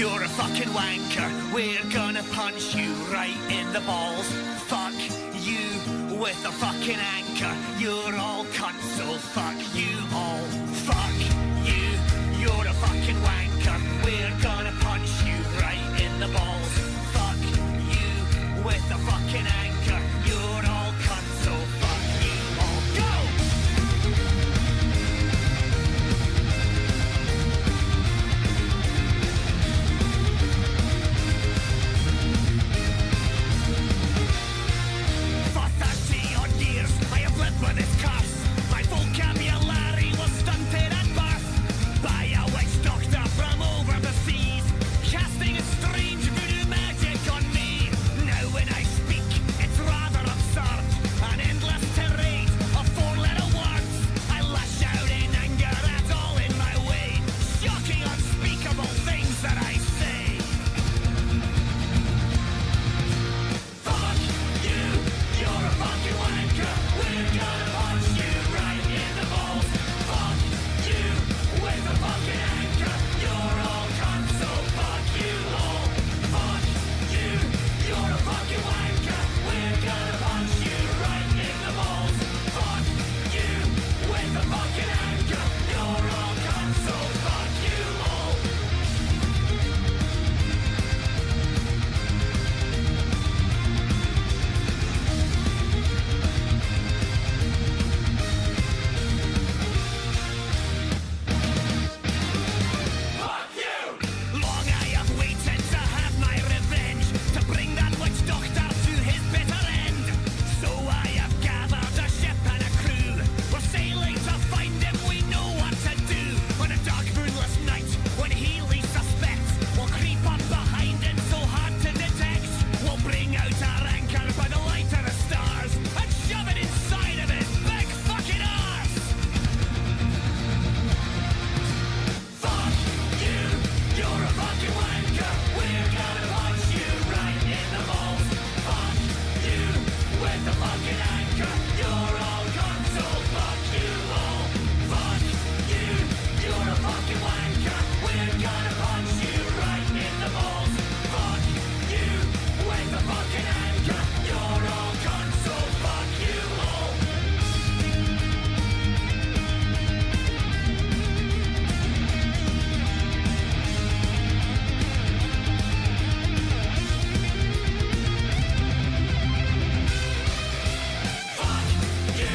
You're a fucking wanker. We're gonna punch you right in the balls. Fuck you with a fucking anchor. You're all cunts, so fuck you all. Fuck you. You're a fucking wanker. We're gonna punch you right in the balls. Fuck you with a fucking anchor. You're all cunts, so fuck you all. Go! For 30 odd years, I have lived with this curse. My vocabulary was stunted at birth by a witch doctor from over the seas, casting a strange voodoo magic on me. Now when I speak, it's rather absurd, an endless tirade of four-letter words. I lash out in anger at all in my way, shocking, unspeakable things that I say. Fuck you, you're a fucking wanker. We're gonna punch you right in the balls. Fuck you with a fucking anchor. You're all cunts, so fuck you all. Fuck you, you're a fucking wanker. We're gonna punch you right in the balls. Fuck you with a fucking anchor. You're all cunts, so fuck you all. Fuck you! Long I have waited to have my revenge, to bring that witch doctor to his bitter end. So I have gathered a ship and a crew. We're sailing to find him, we know what to do. On a dark moonless night, when he least suspects, we'll creep up behind him so hard to detect. We'll bring out our anchor by the light of the stars and shove it inside of his big fucking arse. Fuck you, you're a fucking wanker. We're gonna punch you right in the balls. Fuck you with the fucking anchor. You're all gone, so fuck you all. Fuck you, you're a fucking wanker. We're gonna punch you right in the balls. Fuck you with the fucking anchor. You're all gone, so fuck you all. Fuck you,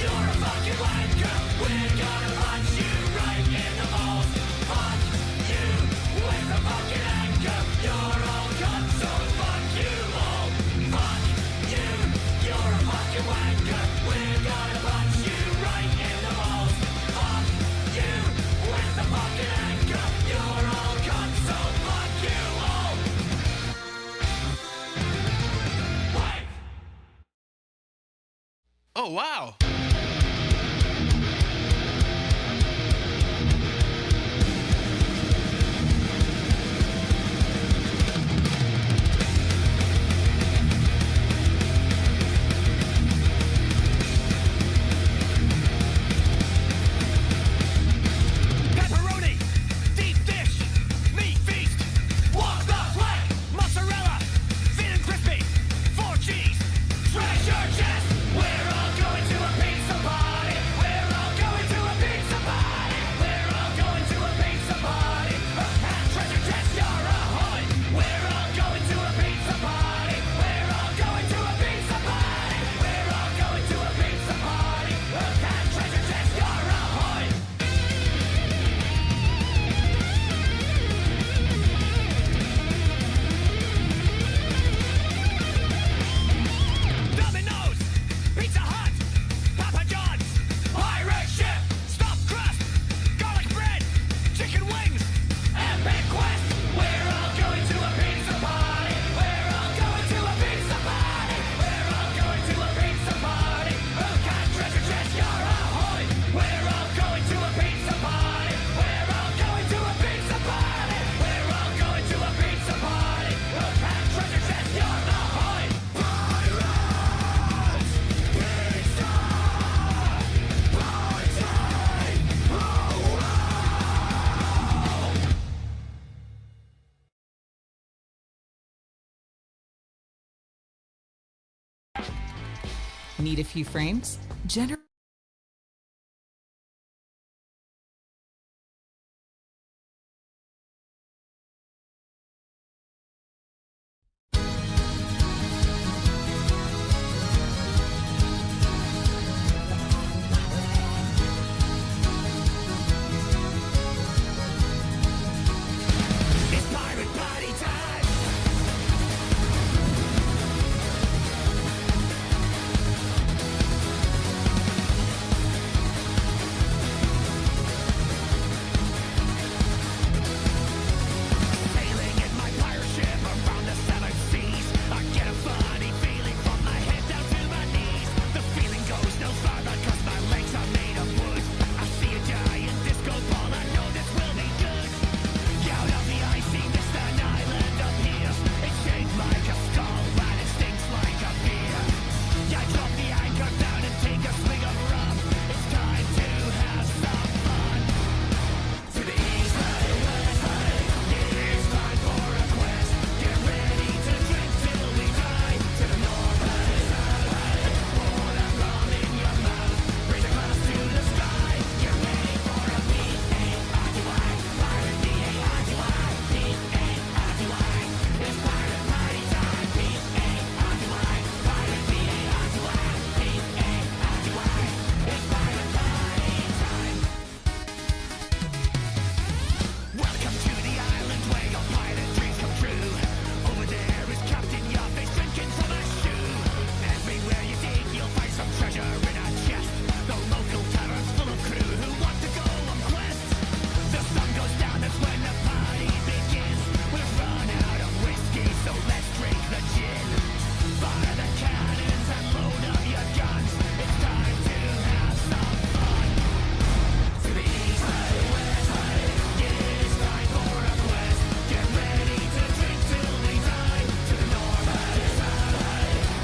you're a fucking wanker. We're gonna punch you right in the balls. Fuck you with the fucking anchor. You're all gone, so fuck you all. Fuck you, you're a fucking wanker. We're gonna punch you right in the balls. Fuck you with the fucking anchor. You're all gone, so fuck you all. Wank. Oh, wow. Pepperoni, deep dish, meat feast, walk the plank, mozzarella, thin and crispy, 4 cheese, treasure chest. We're all going to a pig Need a few frames? It's pirate party time. Sailing in my pirate ship around the seven seas. I get a funny feeling from my head down to my knees. The feeling goes no farther 'cause my legs are made of wood. I see a giant disco ball, I know this will be good. Out of the icy mist, an island appears. It's shaped like a skull and it stinks like a beer. I drop the anchor down and take a swig of rum. It's time to have some fun. To the east, it's time for a quest. Get ready to drink till we die. To the north, pour that rum in your mouth. Raise a glass to the sky. Get ready for a P-A-R-T-Y. Pirate P-A-R-T-Y. P-A-R-T-Y. It's pirate party time. P-A-R-T-Y. Pirate P-A-R-T-Y. P-A-R-T-Y. It's pirate party time. Welcome to the island where your pirate dreams come true. Over there is Captain Yarface drinking from a shoe. Everywhere you dig, you'll find some treasure in a chest. The local tavern's full of crew who want to go on quests. The sun goes down, that's when the party begins. We've run out of whiskey, so let's drink the gin. Fire the cannons and load up your guns. It's time to have some fun. To the east, west, it's time for a quest. Get ready to drink till we die. To the north,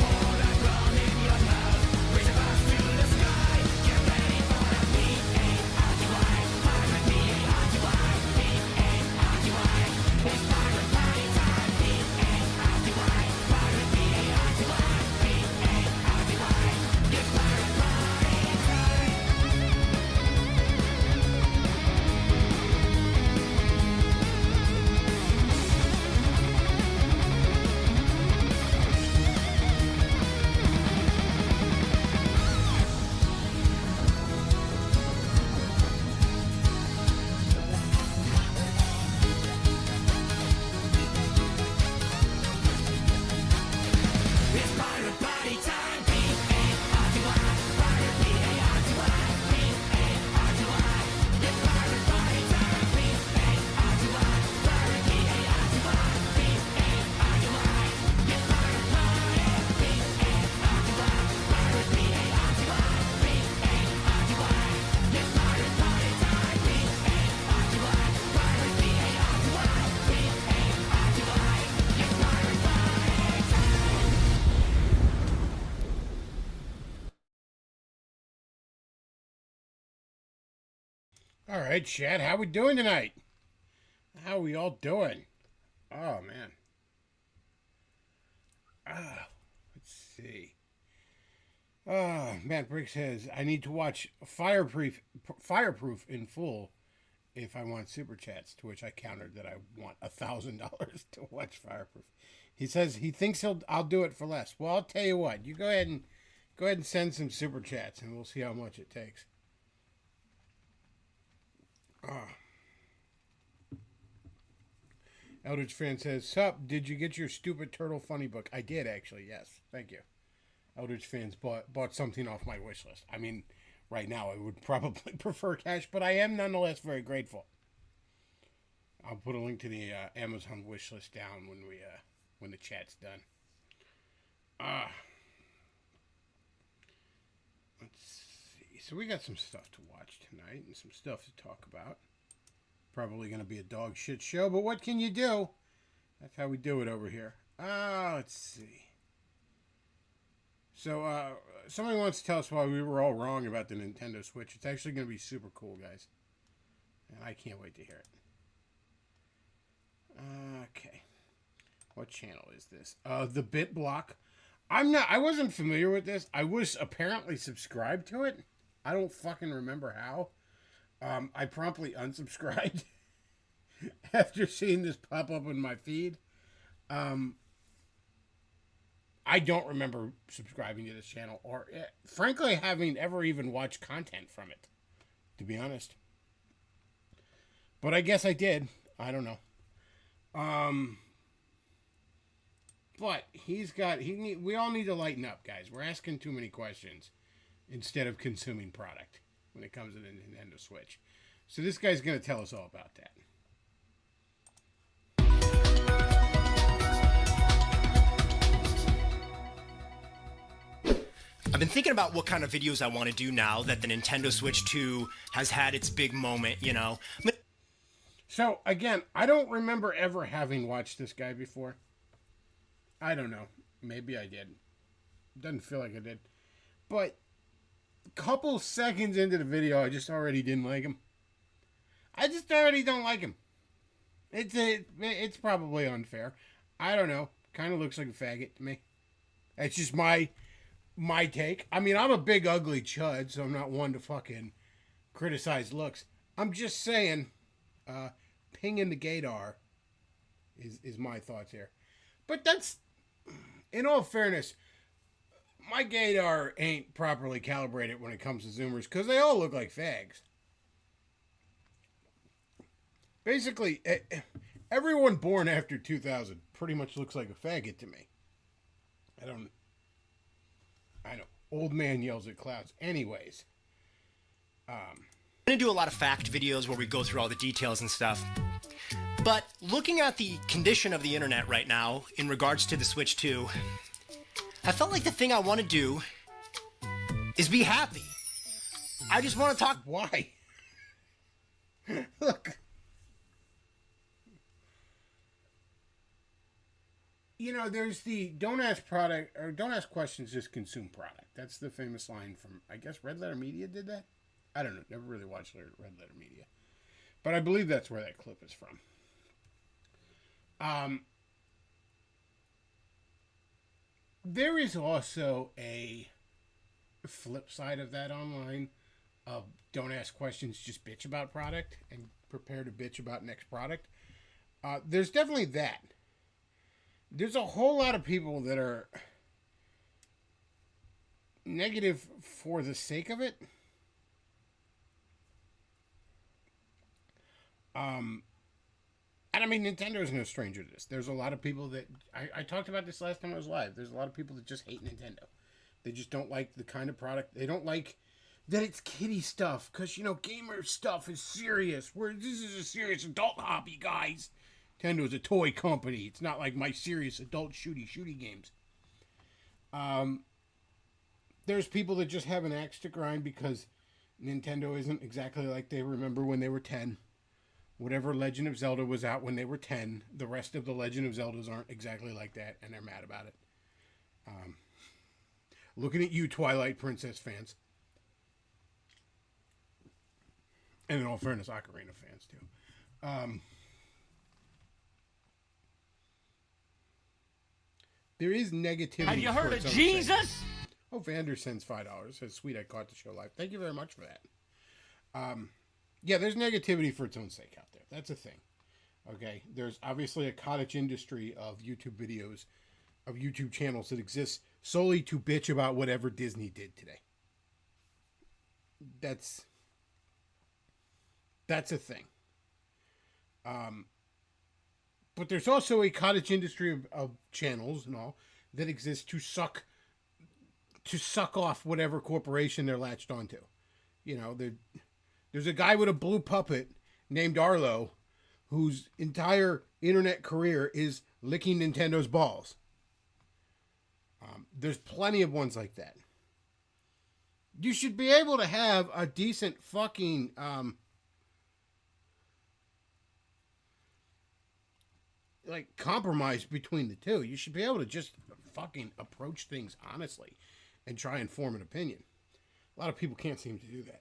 pour that rum in your mouth. Raise a glass to the sky. Get ready for a P-A-R-T-Y. Pirate P-A-R-T-Y. P-A-R-T-Y. It's pirate party time. P-A-R-T-Y. Pirate P-A-R-T-Y. P-A-R-T-Y. It's pirate party time. It's pirate party time. P-A-R-T-Y. Pirate P-A-R-T-Y. P-A-R-T-Y. It's pirate party time. P-A-R-T-Y. Pirate P-A-R-T-Y. P-A-R-T-Y. It's pirate party. P-A-R-T-Y. Pirate P-A-R-T-Y. P-A-R-T-Y. It's pirate party time. P-A-R-T-Y. Pirate P-A-R-T-Y. P-A-R-T-Y. It's pirate party time. All right, Chad, how we doing tonight? How we all doing? Oh, man. Let's see. Matt Brick says, I need to watch Fireproof in full if I want super chats, to which I countered that I want $1,000 to watch Fireproof. He says he thinks I'll do it for less. Well, I'll tell you what. You go ahead and send some super chats, and we'll see how much it takes. Eldridge fan says, Sup, did you get your stupid turtle funny book? I did, actually, yes. Thank you. Eldridge fans bought something off my wish list. I mean, right now I would probably prefer cash, but I am nonetheless very grateful. I'll put a link to the Amazon wish list down when the chat's done. Let's see. So we got some stuff to watch tonight and some stuff to talk about. Probably going to be a dog shit show, but what can you do? That's how we do it over here. Let's see. So, somebody wants to tell us why we were all wrong about the Nintendo Switch. It's actually going to be super cool, guys. And I can't wait to hear it. Okay. What channel is this? The Bit Block. I wasn't familiar with this. I was apparently subscribed to it. I don't fucking remember how. I promptly unsubscribed after seeing this pop up in my feed. I don't remember subscribing to this channel or, frankly, having ever even watched content from it, to be honest. But I guess I did. I don't know. But we all need to lighten up, guys. We're asking too many questions instead of consuming product when it comes to the Nintendo Switch. So this guy's going to tell us all about that. I've been thinking about what kind of videos I want to do now that the Nintendo Switch 2 has had its big moment, you know. So, again, I don't remember ever having watched this guy before. I don't know. Maybe I did. Doesn't feel like I did. But a couple seconds into the video, I just already didn't like him. I just already don't like him. It's probably unfair. I don't know. Kind of looks like a faggot to me. That's just my take. I mean, I'm a big ugly chud, so I'm not one to fucking criticize looks. I'm just saying, pinging the gaydar is my thoughts here. But that's, in all fairness, my gaydar ain't properly calibrated when it comes to Zoomers because they all look like fags. Basically, everyone born after 2000 pretty much looks like a faggot to me. I know. Old man yells at clouds. Anyways. I'm going to do a lot of fact videos where we go through all the details and stuff. But looking at the condition of the internet right now in regards to the Switch 2, I felt like the thing I want to do is be happy. I just want to talk. Why? Look. You know, there's the don't ask questions, just consume product. That's the famous line from, I guess, Red Letter Media did that? I don't know. Never really watched Red Letter Media. But I believe that's where that clip is from. There is also a flip side of that online of don't ask questions, just bitch about product and prepare to bitch about next product. There's definitely that. There's a whole lot of people that are negative for the sake of it. And I mean, Nintendo is no stranger to this. There's a lot of people that... I talked about this last time I was live. There's a lot of people that just hate Nintendo. They just don't like the kind of product... They don't like that it's kiddie stuff. Because, you know, gamer stuff is serious. This is a serious adult hobby, guys. Nintendo is a toy company. It's not like my serious adult shooty games. There's people that just have an axe to grind because Nintendo isn't exactly like they remember when they were 10. Whatever Legend of Zelda was out when they were 10, the rest of the Legend of Zeldas aren't exactly like that, and they're mad about it. Looking at you, Twilight Princess fans. And in all fairness, Ocarina fans, too. There is negativity. Have you heard of Jesus? Oh, Vander sends $5. Says, sweet, I caught the show live. Thank you very much for that. Yeah, there's negativity for its own sake out there. That's a thing. Okay? There's obviously a cottage industry of YouTube videos, of YouTube channels that exists solely to bitch about whatever Disney did today. That's a thing. But there's also a cottage industry of channels and all that exists to suck off whatever corporation they're latched onto. You know, there's a guy with a blue puppet named Arlo whose entire internet career is licking Nintendo's balls. There's plenty of ones like that. You should be able to have a decent fucking... compromise between the two. You should be able to just fucking approach things honestly and try and form an opinion. A lot of people can't seem to do that.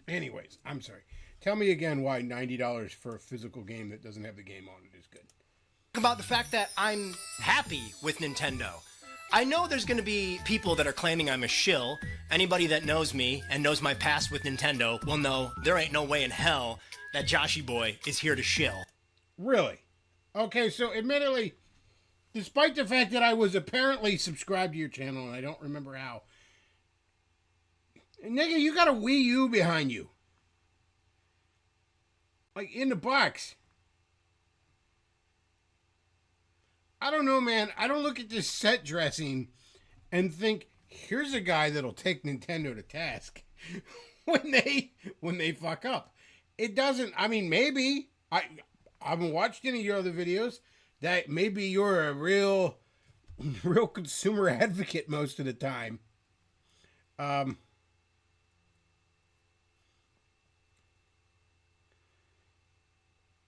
Anyways, I'm sorry. Tell me again why $90 for a physical game that doesn't have the game on it is good. About the fact that I'm happy with Nintendo. I know there's going to be people that are claiming I'm a shill. Anybody that knows me and knows my past with Nintendo will know there ain't no way in hell that Joshy Boy is here to shill. Really? Okay, so admittedly, despite the fact that I was apparently subscribed to your channel and I don't remember how, nigga, you got a Wii U behind you. Like, in the box. I don't know, man. I don't look at this set dressing and think, here's a guy that'll take Nintendo to task when they fuck up. It doesn't. I mean, maybe I haven't watched any of your other videos. That maybe you're a real consumer advocate most of the time.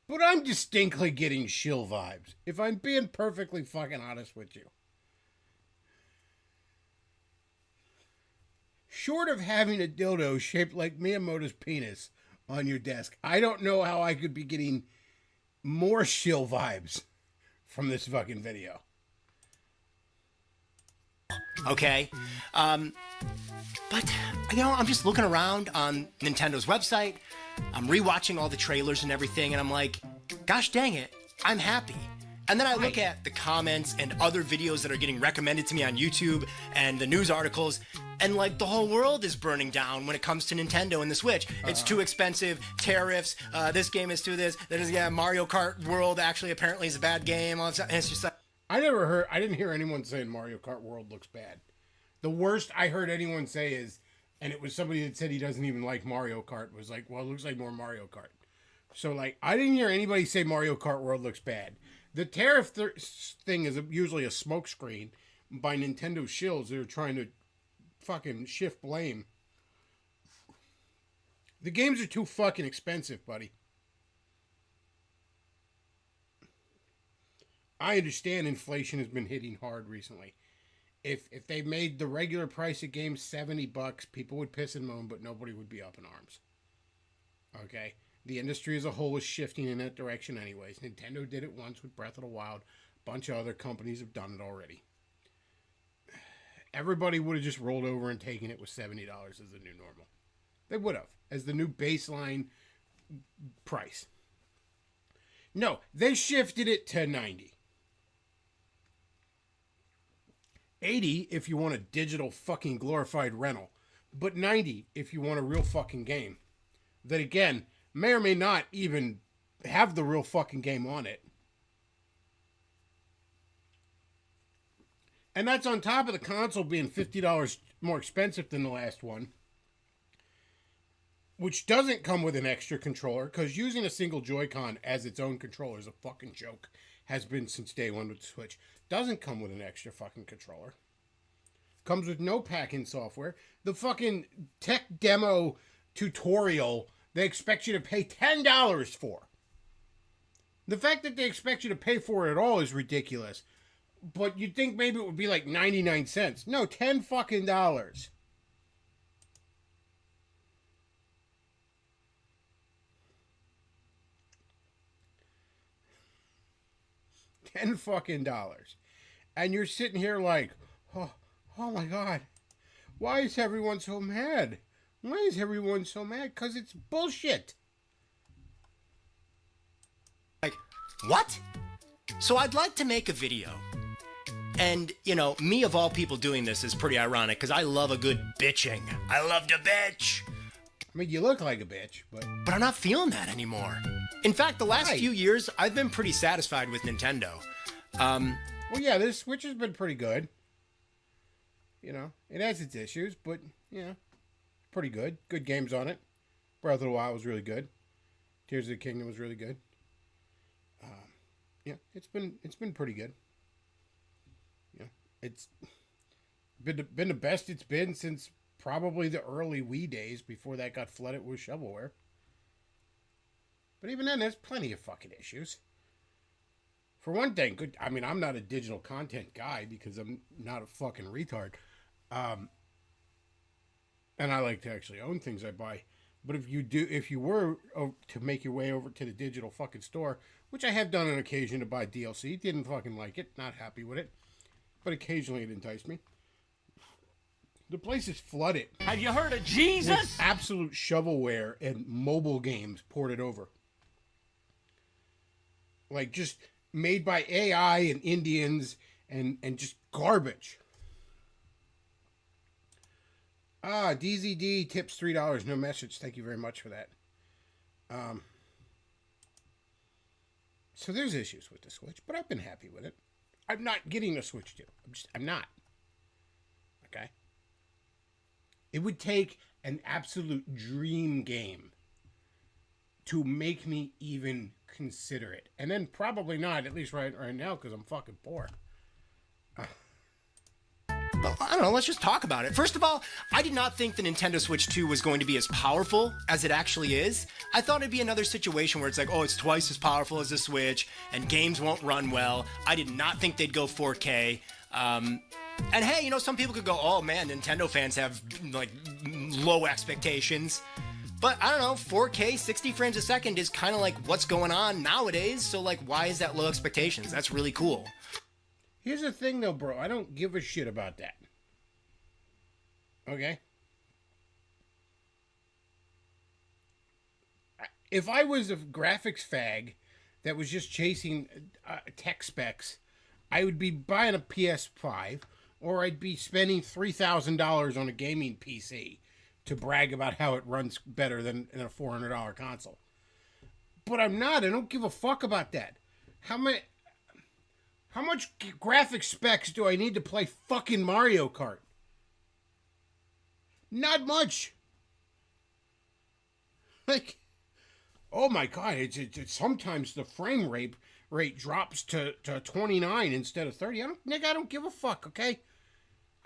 But I'm distinctly getting shill vibes, if I'm being perfectly fucking honest with you. Short of having a dildo shaped like Miyamoto's penis on your desk, I don't know how I could be getting more shill vibes from this fucking video. Okay? But, you know, I'm just looking around on Nintendo's website. I'm rewatching all the trailers and everything, and I'm like, gosh dang it, I'm happy. And then I look at the comments and other videos that are getting recommended to me on YouTube and the news articles, and like the whole world is burning down when it comes to Nintendo and the Switch. It's too expensive, tariffs, this game is too this, Mario Kart World actually apparently is a bad game. And it's just like, I didn't hear anyone saying Mario Kart World looks bad. The worst I heard anyone say is, and it was somebody that said he doesn't even like Mario Kart, was like, well, it looks like more Mario Kart. So, like, I didn't hear anybody say Mario Kart World looks bad. The tariff thing is usually a smokescreen by Nintendo shills that are trying to fucking shift blame. The games are too fucking expensive, buddy. I understand inflation has been hitting hard recently. If they made the regular price of games $70, people would piss and moan, but nobody would be up in arms. Okay? The industry as a whole is shifting in that direction anyways. Nintendo did it once with Breath of the Wild. A bunch of other companies have done it already. Everybody would have just rolled over and taken it with $70 as the new normal. They would have, as the new baseline price. No, they shifted it to $90. $80 if you want a digital fucking glorified rental. But $90 if you want a real fucking game. That again, may or may not even have the real fucking game on it. And that's on top of the console being $50 more expensive than the last one. Which doesn't come with an extra controller, because using a single Joy-Con as its own controller is a fucking joke. Has been since day one with the Switch. Doesn't come with an extra fucking controller. Comes with no pack-in software. The fucking tech demo tutorial they expect you to pay $10 for. The fact that they expect you to pay for it at all is ridiculous. But you'd think maybe it would be like 99 cents. No, $10 fucking dollars. $10 fucking dollars. And you're sitting here like, oh my God. Why is everyone so mad? Why is everyone so mad? Because it's bullshit. like, what? So I'd like to make a video. And, you know, me of all people doing this is pretty ironic because I love a good bitching. I love to bitch. I mean, you look like a bitch, but I'm not feeling that anymore. In fact, the last few years, I've been pretty satisfied with Nintendo. Well, yeah, this Switch has been pretty good. You know, it has its issues, but, yeah, pretty good. Good games on it. Breath of the Wild was really good. Tears of the Kingdom was really good. Yeah, it's been pretty good. Yeah, it's been the best it's been since probably the early Wii days before that got flooded with shovelware. But even then, there's plenty of fucking issues. For one thing, good. I mean, I'm not a digital content guy because I'm not a fucking retard. And I like to actually own things I buy. But if you were to make your way over to the digital fucking store, which I have done on occasion to buy DLC, didn't fucking like it, not happy with it, but occasionally it enticed me. The place is flooded. Have you heard of Jesus? With absolute shovelware and mobile games ported over. Like, just made by AI and Indians and just garbage. DZD tips $3. No message. Thank you very much for that. So there's issues with the Switch, but I've been happy with it. I'm not getting a Switch 2. I'm not. Okay? It would take an absolute dream game to make me even consider it. And then probably not, at least right now, because I'm fucking poor. Well, I don't know, let's just talk about it. First of all, I did not think the Nintendo Switch 2 was going to be as powerful as it actually is. I thought it'd be another situation where it's like, oh, it's twice as powerful as the Switch, and games won't run well. I did not think they'd go 4K. And hey, some people could go, oh man, Nintendo fans have, like, low expectations. But I don't know, 4K, 60 frames a second is kind of like what's going on nowadays, so like, why is that low expectations? That's really cool. Here's the thing, though, bro. I don't give a shit about that. Okay? If I was a graphics fag that was just chasing tech specs, I would be buying a PS5, or I'd be spending $3,000 on a gaming PC to brag about how it runs better than a $400 console. But I'm not. I don't give a fuck about that. How much graphic specs do I need to play fucking Mario Kart? Not much. Like, oh my god, it's sometimes the frame rate drops to 29 instead of 30. I don't give a fuck, okay?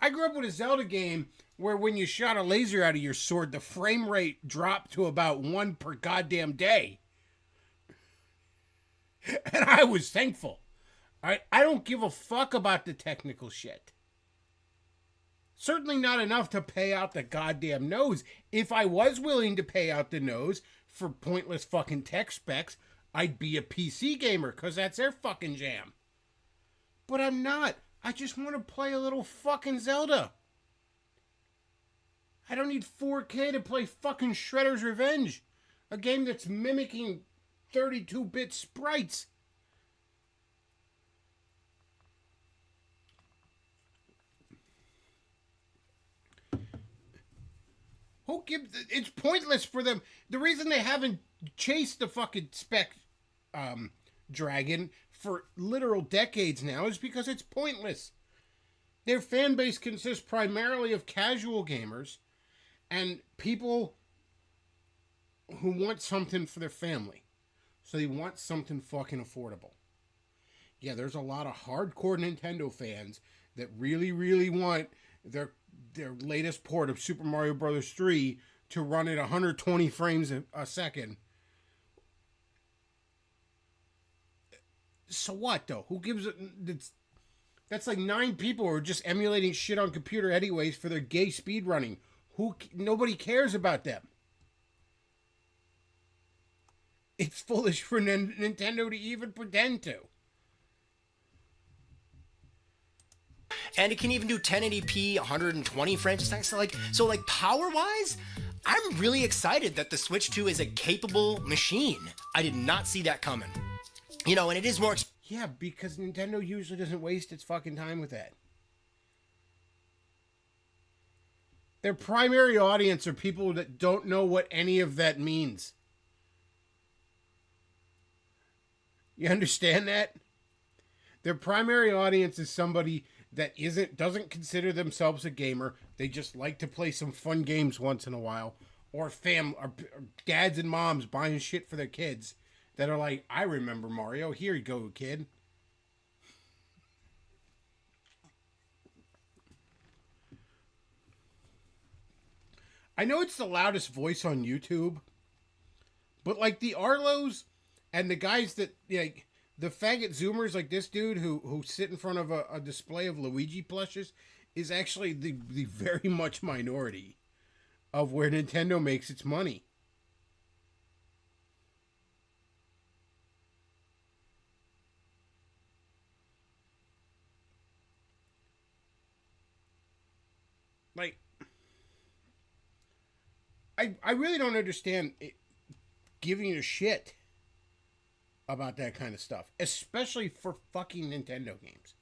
I grew up with a Zelda game where when you shot a laser out of your sword, the frame rate dropped to about 1 per goddamn day. And I was thankful. I don't give a fuck about the technical shit. Certainly not enough to pay out the goddamn nose. If I was willing to pay out the nose for pointless fucking tech specs, I'd be a PC gamer, because that's their fucking jam. But I'm not. I just want to play a little fucking Zelda. I don't need 4K to play fucking Shredder's Revenge, a game that's mimicking 32-bit sprites. It's pointless for them. The reason they haven't chased the fucking spec dragon for literal decades now is because it's pointless. Their fan base consists primarily of casual gamers and people who want something for their family. So they want something fucking affordable. Yeah, there's a lot of hardcore Nintendo fans that really, really want their latest port of Super Mario Bros. 3 to run at 120 frames a second. So what, though? Who gives it? That's like 9 people who are just emulating shit on computer anyways for their gay speedrunning. Nobody cares about them. It's foolish for Nintendo to even pretend to. And it can even do 1080p, 120 frames a second. So like power-wise, I'm really excited that the Switch 2 is a capable machine. I did not see that coming. And it is more... Yeah, because Nintendo usually doesn't waste its fucking time with that. Their primary audience are people that don't know what any of that means. You understand that? Their primary audience is somebody that doesn't consider themselves a gamer. They just like to play some fun games once in a while. Or dads and moms buying shit for their kids that are like, I remember Mario. Here you go, kid. I know it's the loudest voice on YouTube, but like the Arlos and the guys that, like, the faggot Zoomers like this dude who sit in front of a display of Luigi plushes is actually the very much minority of where Nintendo makes its money. Like, I really don't understand giving a shit about that kind of stuff, especially for fucking Nintendo games.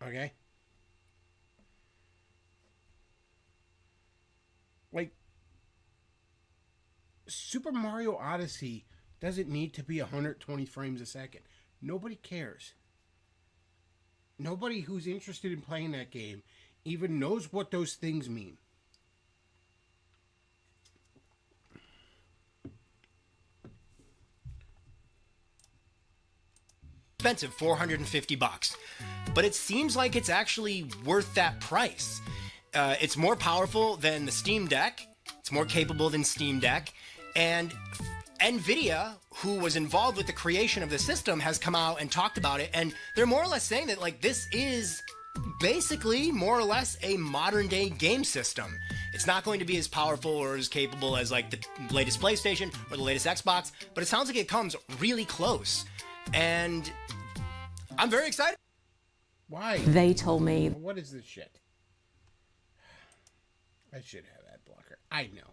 Okay? Like, Super Mario Odyssey doesn't need to be 120 frames a second. Nobody cares. Nobody who's interested in playing that game even knows what those things mean. Expensive, $450, but it seems like it's actually worth that price. It's more powerful than the Steam Deck. It's more capable than Steam Deck, and NVIDIA, who was involved with the creation of the system, has come out and talked about it, and they're more or less saying that like this is basically more or less a modern day game system. It's not going to be as powerful or as capable as like the latest PlayStation or the latest Xbox, but it sounds like it comes really close. And I'm very excited. Why? They told me. What is this shit? I should have ad blocker. I know.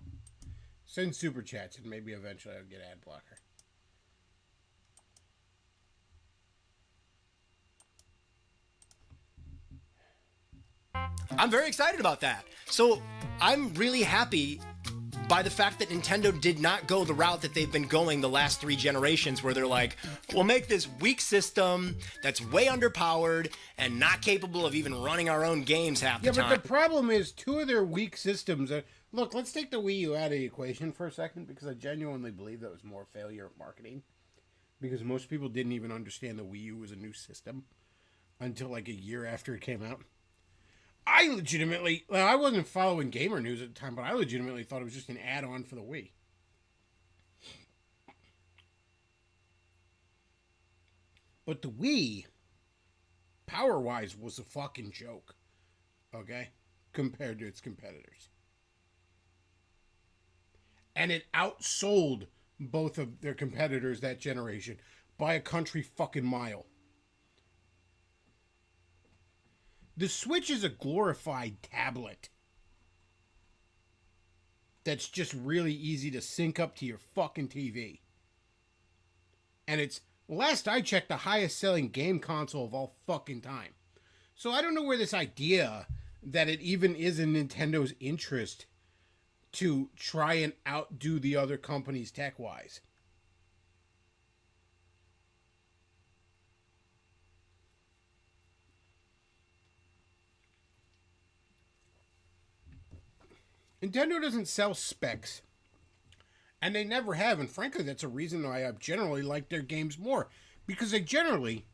Send super chats and maybe eventually I'll get ad blocker. I'm very excited about that. So I'm really happy by the fact that Nintendo did not go the route that they've been going the last 3 generations, where they're like, we'll make this weak system that's way underpowered and not capable of even running our own games half the time. Yeah, but the problem is 2 of their weak systems are... Look, let's take the Wii U out of the equation for a second, because I genuinely believe that was more failure of marketing. Because most people didn't even understand the Wii U was a new system until like a year after it came out. I legitimately... Well, I wasn't following gamer news at the time, but I legitimately thought it was just an add-on for the Wii. But the Wii, power-wise, was a fucking joke. Okay? Compared to its competitors. And it outsold both of their competitors that generation by a country fucking mile. The Switch is a glorified tablet that's just really easy to sync up to your fucking TV. And it's, last I checked, the highest selling game console of all fucking time. So I don't know where this idea that it even is in Nintendo's interest to try and outdo the other companies tech-wise. Nintendo doesn't sell specs. And they never have. And frankly, that's a reason why I've generally liked their games more. Because they generally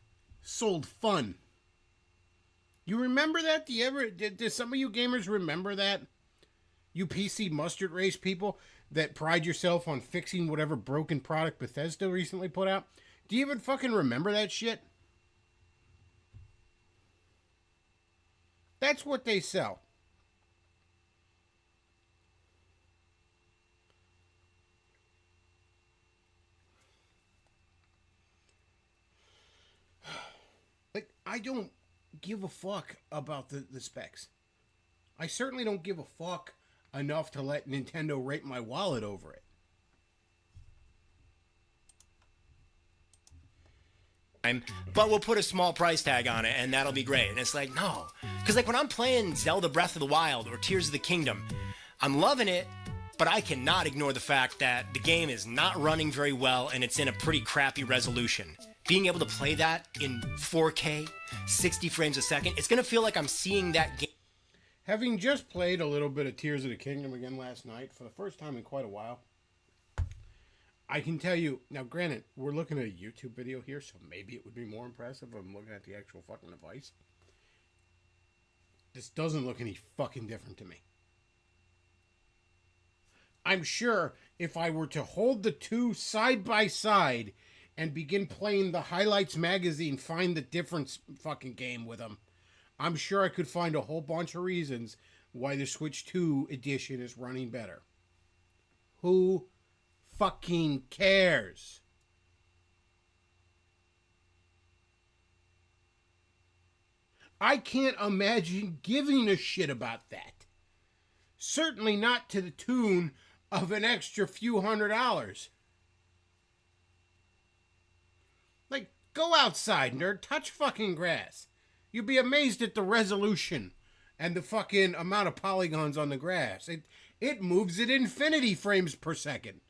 sold fun. You remember that? Did some of you gamers remember that? You PC mustard race people that pride yourself on fixing whatever broken product Bethesda recently put out. Do you even fucking remember that shit? That's what they sell. Like, I don't give a fuck about the specs. I certainly don't give a fuck enough to let Nintendo rape my wallet over it. But we'll put a small price tag on it and that'll be great. And it's like, no. Because like when I'm playing Zelda Breath of the Wild or Tears of the Kingdom, I'm loving it, but I cannot ignore the fact that the game is not running very well and it's in a pretty crappy resolution. Being able to play that in 4K, 60 frames a second, it's going to feel like I'm seeing that game. Having just played a little bit of Tears of the Kingdom again last night, for the first time in quite a while, I can tell you, now granted, we're looking at a YouTube video here, so maybe it would be more impressive if I'm looking at the actual fucking device. This doesn't look any fucking different to me. I'm sure if I were to hold the two side by side and begin playing the Highlights magazine Find the Difference fucking game with them, I'm sure I could find a whole bunch of reasons why the Switch 2 edition is running better. Who fucking cares? I can't imagine giving a shit about that. Certainly not to the tune of an extra few $100s. Like, go outside, nerd. Touch fucking grass. You'd be amazed at the resolution and the fucking amount of polygons on the grass. It moves at infinity frames per second.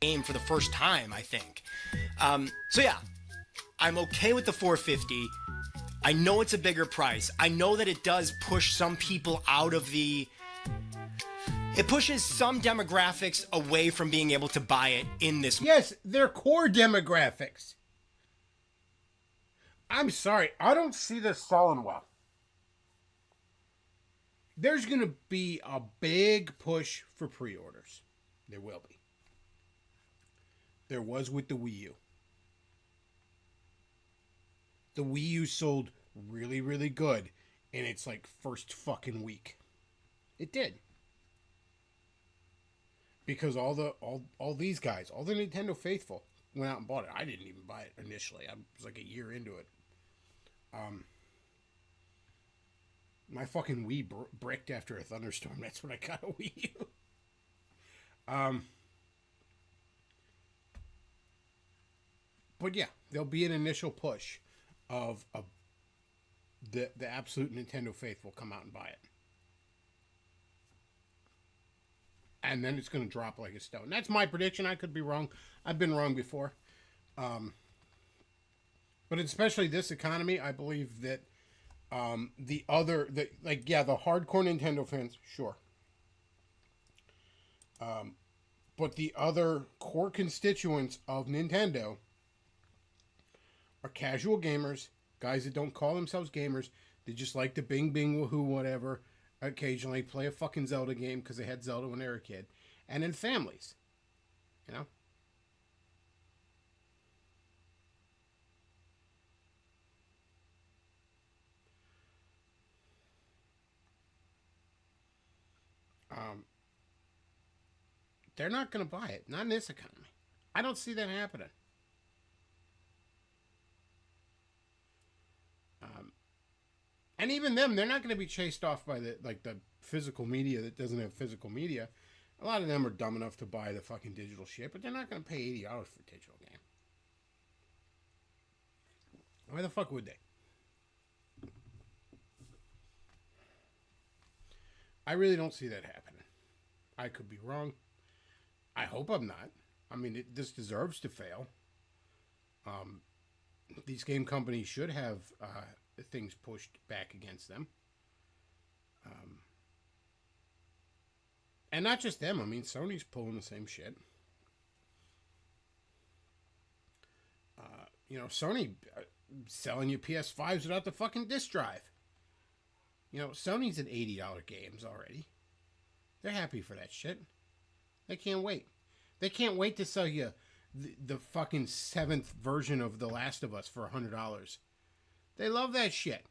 Game for the first time, I think. So yeah, I'm okay with the $450. I know it's a bigger price. I know that it does push some people out of the... It pushes some demographics away from being able to buy it in this... Yes, their core demographics. I'm sorry, I don't see this selling well. There's going to be a big push for pre-orders. There will be. There was with the Wii U. The Wii U sold really, really good in its like first fucking week. It did. Because all these guys, all the Nintendo faithful went out and bought it. I didn't even buy it initially. I was like a year into it. My fucking Wii bricked after a thunderstorm. That's when I got a Wii U. But yeah, there'll be an initial push of the absolute Nintendo faithful come out and buy it. And then it's going to drop like a stone. That's my prediction. I could be wrong. I've been wrong before. But especially this economy, I believe that the hardcore Nintendo fans, sure. But the other core constituents of Nintendo are casual gamers, guys that don't call themselves gamers. They just like to bing, bing, woohoo, whatever. Occasionally play a fucking Zelda game because they had Zelda when they were a kid. And then families. You know? They're not going to buy it. Not in this economy. I don't see that happening. And even them, they're not going to be chased off by the physical media that doesn't have physical media. A lot of them are dumb enough to buy the fucking digital shit, but they're not going to pay $80 for a digital game. Why the fuck would they? I really don't see that happening. I could be wrong. I hope I'm not. I mean, this deserves to fail. These game companies should have things pushed back against them. And not just them. I mean, Sony's pulling the same shit. Sony selling you PS5s without the fucking disc drive. Sony's at $80 games already. They're happy for that shit. They can't wait. They can't wait to sell you the fucking 7th version of The Last of Us for $100. They love that shit.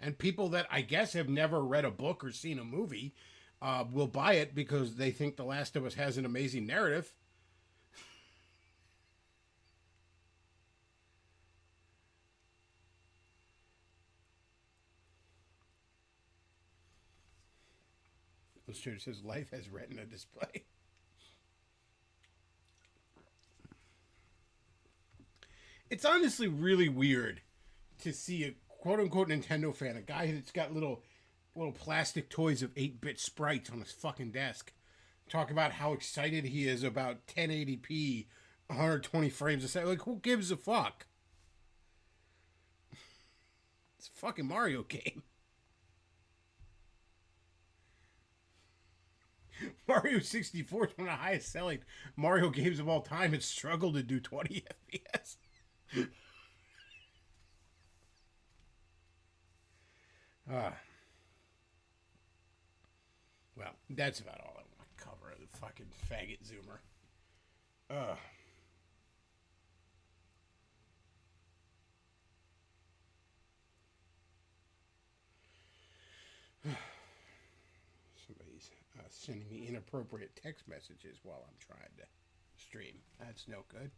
And people that I guess have never read a book or seen a movie will buy it because they think The Last of Us has an amazing narrative. Illustrator says life has retina display. It's honestly really weird to see a quote-unquote Nintendo fan, a guy that's got little plastic toys of 8-bit sprites on his fucking desk, talk about how excited he is about 1080p, 120 frames a second. Like, who gives a fuck? It's a fucking Mario game. Mario 64 is one of the highest selling Mario games of all time. It struggled to do 20 FPS. Well, that's about all I fucking faggot zoomer. Ugh. Somebody's sending me inappropriate text messages while I'm trying to stream. That's no good.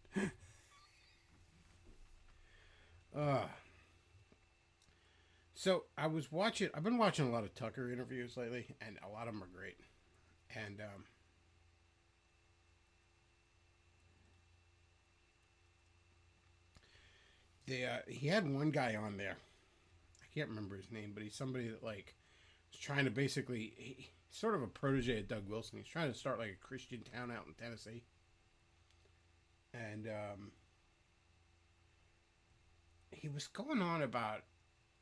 So I've been watching a lot of Tucker interviews lately, and a lot of them are great. And he had one guy on there. I can't remember his name, but he's somebody that like is trying to basically he's sort of a protege of Doug Wilson. He's trying to start like a Christian town out in Tennessee. And he was going on about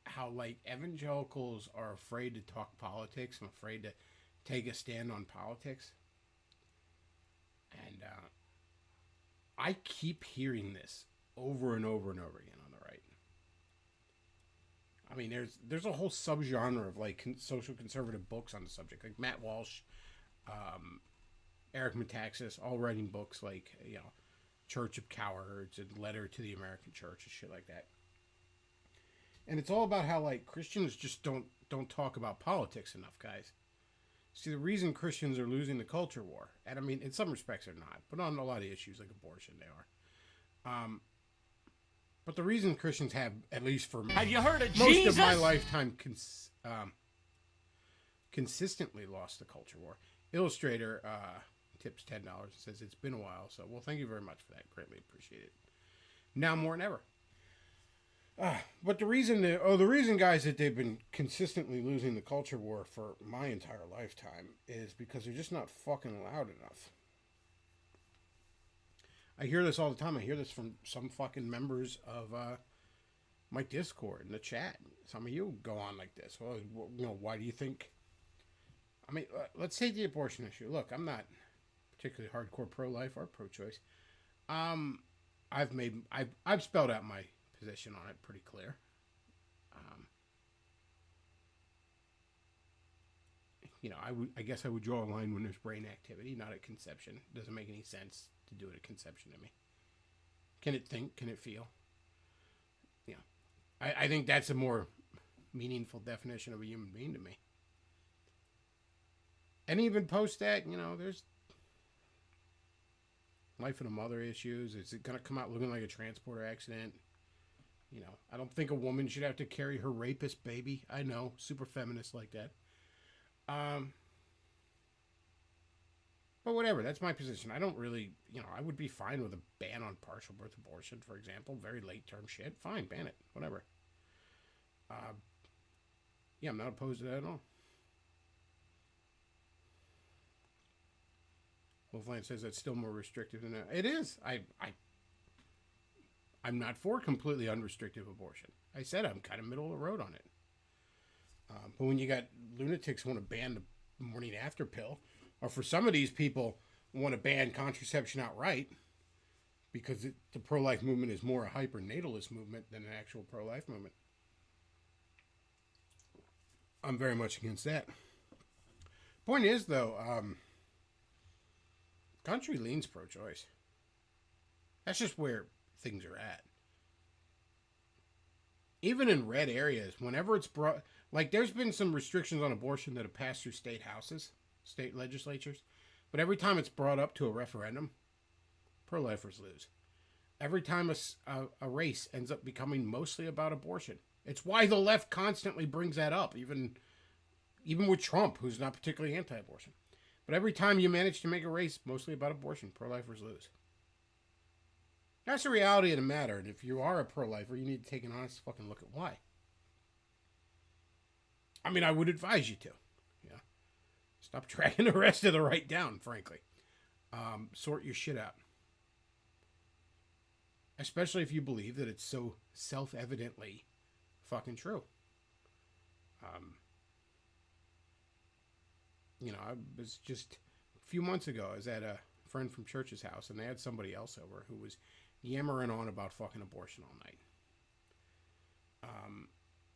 how like evangelicals are afraid to talk politics and afraid to take a stand on politics. And I keep hearing this over and over and over again on the right. I mean, there's a whole subgenre of like social conservative books on the subject, like Matt Walsh, Eric Metaxas, all writing books like, you know, Church of Cowards and Letter to the American Church and shit like that. And it's all about how like Christians just don't talk about politics enough, guys. See, the reason Christians are losing the culture war, and I mean, in some respects they're not, but on a lot of issues like abortion, they are. But the reason Christians have, at least for Have you heard of most Jesus? of my lifetime, consistently lost the culture war. Illustrator tips $10 and says it's been a while, so well, thank you very much for that. Greatly appreciate it. Now more than ever. But the reason, guys, that they've been consistently losing the culture war for my entire lifetime is because they're just not fucking loud enough. I hear this all the time. I hear this from some fucking members of my Discord in the chat. Some of you go on like this. Well, you know, why do you think? I mean, let's take the abortion issue. Look, I'm not particularly hardcore pro-life or pro-choice. I've spelled out my position on it pretty clear. You know, I guess I would draw a line when there's brain activity, not at conception. It doesn't make any sense to do it at conception to me. Can it think? Can it feel? Yeah. I think that's a more meaningful definition of a human being to me. And even post that, you know, there's life of the mother issues. Is it going to come out looking like a transporter accident? You know, I don't think a woman should have to carry her rapist baby. I know, super feminist like that. But whatever, that's my position. I don't really, you know, I would be fine with a ban on partial birth abortion, for example. Very late term shit. Fine, ban it. Whatever. Yeah, I'm not opposed to that at all. Wolfland says that's still more restrictive than that. It is. I'm not for completely unrestricted abortion. I said I'm kind of middle of the road on it. But when you got lunatics who want to ban the morning after pill, or for some of these people want to ban contraception outright because the pro-life movement is more a hyper-natalist movement than an actual pro-life movement, I'm very much against that. Point is, though, country leans pro-choice. That's just where things are at. Even in red areas, whenever it's brought... Like, there's been some restrictions on abortion that have passed through state houses, state legislatures. But every time it's brought up to a referendum, pro-lifers lose. Every time a race ends up becoming mostly about abortion. It's why the left constantly brings that up, even with Trump, who's not particularly anti-abortion. But every time you manage to make a race mostly about abortion, pro-lifers lose. That's the reality of the matter. And if you are a pro-lifer, you need to take an honest fucking look at why. I mean, I would advise you to. Yeah. Stop dragging the rest of the right down, frankly. Sort your shit out. Especially if you believe that it's so self-evidently fucking true. You know, I was just a few months ago, I was at a friend from church's house, and they had somebody else over who was yammering on about fucking abortion all night.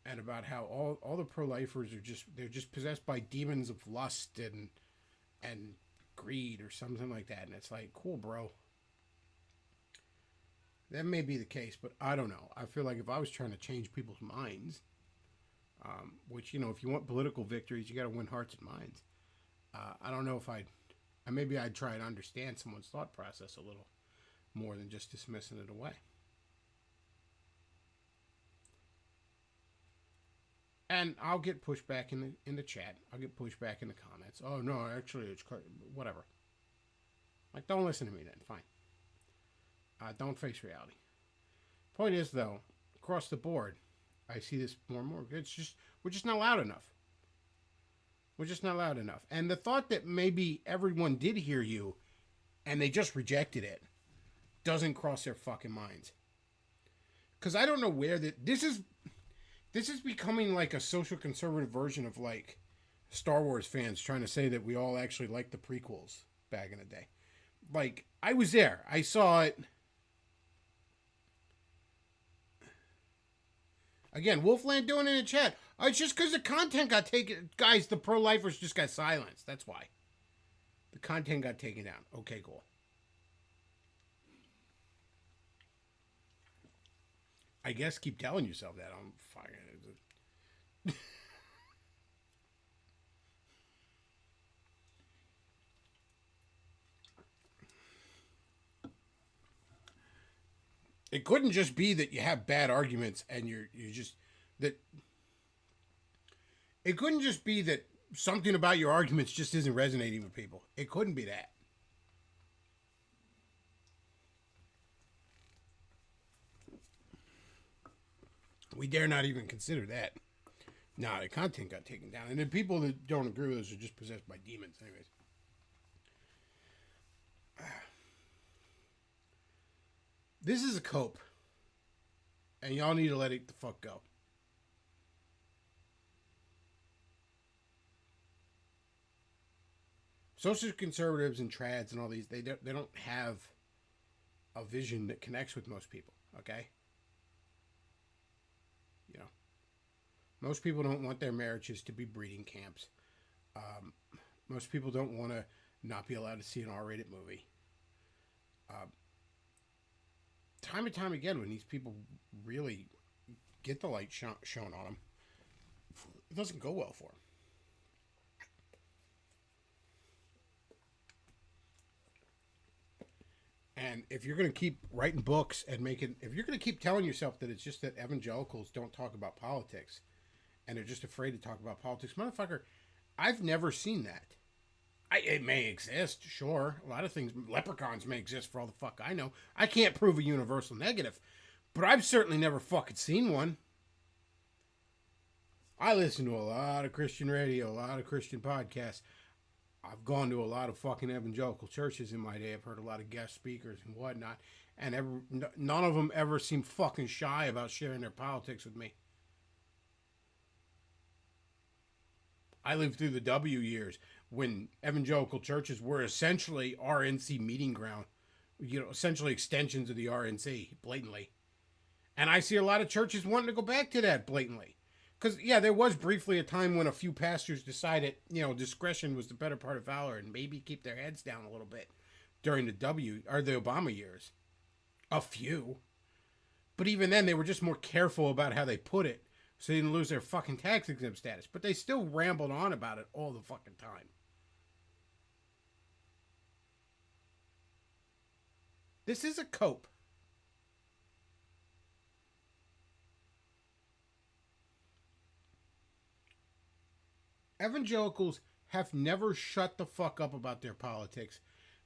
And about how all the pro-lifers are just possessed by demons of lust and greed or something like that. And it's like, cool, bro. That may be the case, but I don't know. I feel like if I was trying to change people's minds, which, you know, if you want political victories, you got to win hearts and minds. I don't know if maybe I'd try to understand someone's thought process a little more than just dismissing it away. And I'll get pushback in the chat. I'll get pushback in the comments. Oh, no, actually, it's whatever. Like, don't listen to me then. Fine. Don't face reality. Point is, though, across the board, I see this more and more. We're just not loud enough. We're just not loud enough. And the thought that maybe everyone did hear you and they just rejected it doesn't cross their fucking minds. Because I don't know where this is becoming like a social conservative version of like Star Wars fans trying to say that we all actually liked the prequels back in the day. Like, I was there. I saw it. Again, Wolfland doing it in the chat. Oh, it's just because the content got taken. Guys, the pro-lifers just got silenced. That's why. The content got taken down. Okay, cool. I guess keep telling yourself that. I'm fine. It couldn't just be that you have bad arguments and you're just that. It couldn't just be that something about your arguments just isn't resonating with people. It couldn't be that. We dare not even consider that. Nah, the content got taken down. And the people that don't agree with us are just possessed by demons anyways. This is a cope. And y'all need to let it the fuck go. Social conservatives and trads and all these, they don't have a vision that connects with most people, okay? You know, most people don't want their marriages to be breeding camps. Most people don't want to not be allowed to see an R-rated movie. Time and time again, when these people really get the light shown on them, it doesn't go well for them. And if you're going to keep writing books and if you're going to keep telling yourself that it's just that evangelicals don't talk about politics and they're just afraid to talk about politics, motherfucker, I've never seen that. It may exist, sure. A lot of things, leprechauns may exist for all the fuck I know. I can't prove a universal negative, but I've certainly never fucking seen one. I listen to a lot of Christian radio, a lot of Christian podcasts. I've gone to a lot of fucking evangelical churches in my day. I've heard a lot of guest speakers and whatnot. And none of them ever seem fucking shy about sharing their politics with me. I lived through the W years when evangelical churches were essentially RNC meeting ground. You know, essentially extensions of the RNC, blatantly. And I see a lot of churches wanting to go back to that blatantly. Because, yeah, there was briefly a time when a few pastors decided, you know, discretion was the better part of valor and maybe keep their heads down a little bit during the Obama years. A few. But even then, they were just more careful about how they put it so they didn't lose their fucking tax exempt status. But they still rambled on about it all the fucking time. This is a cope. Evangelicals have never shut the fuck up about their politics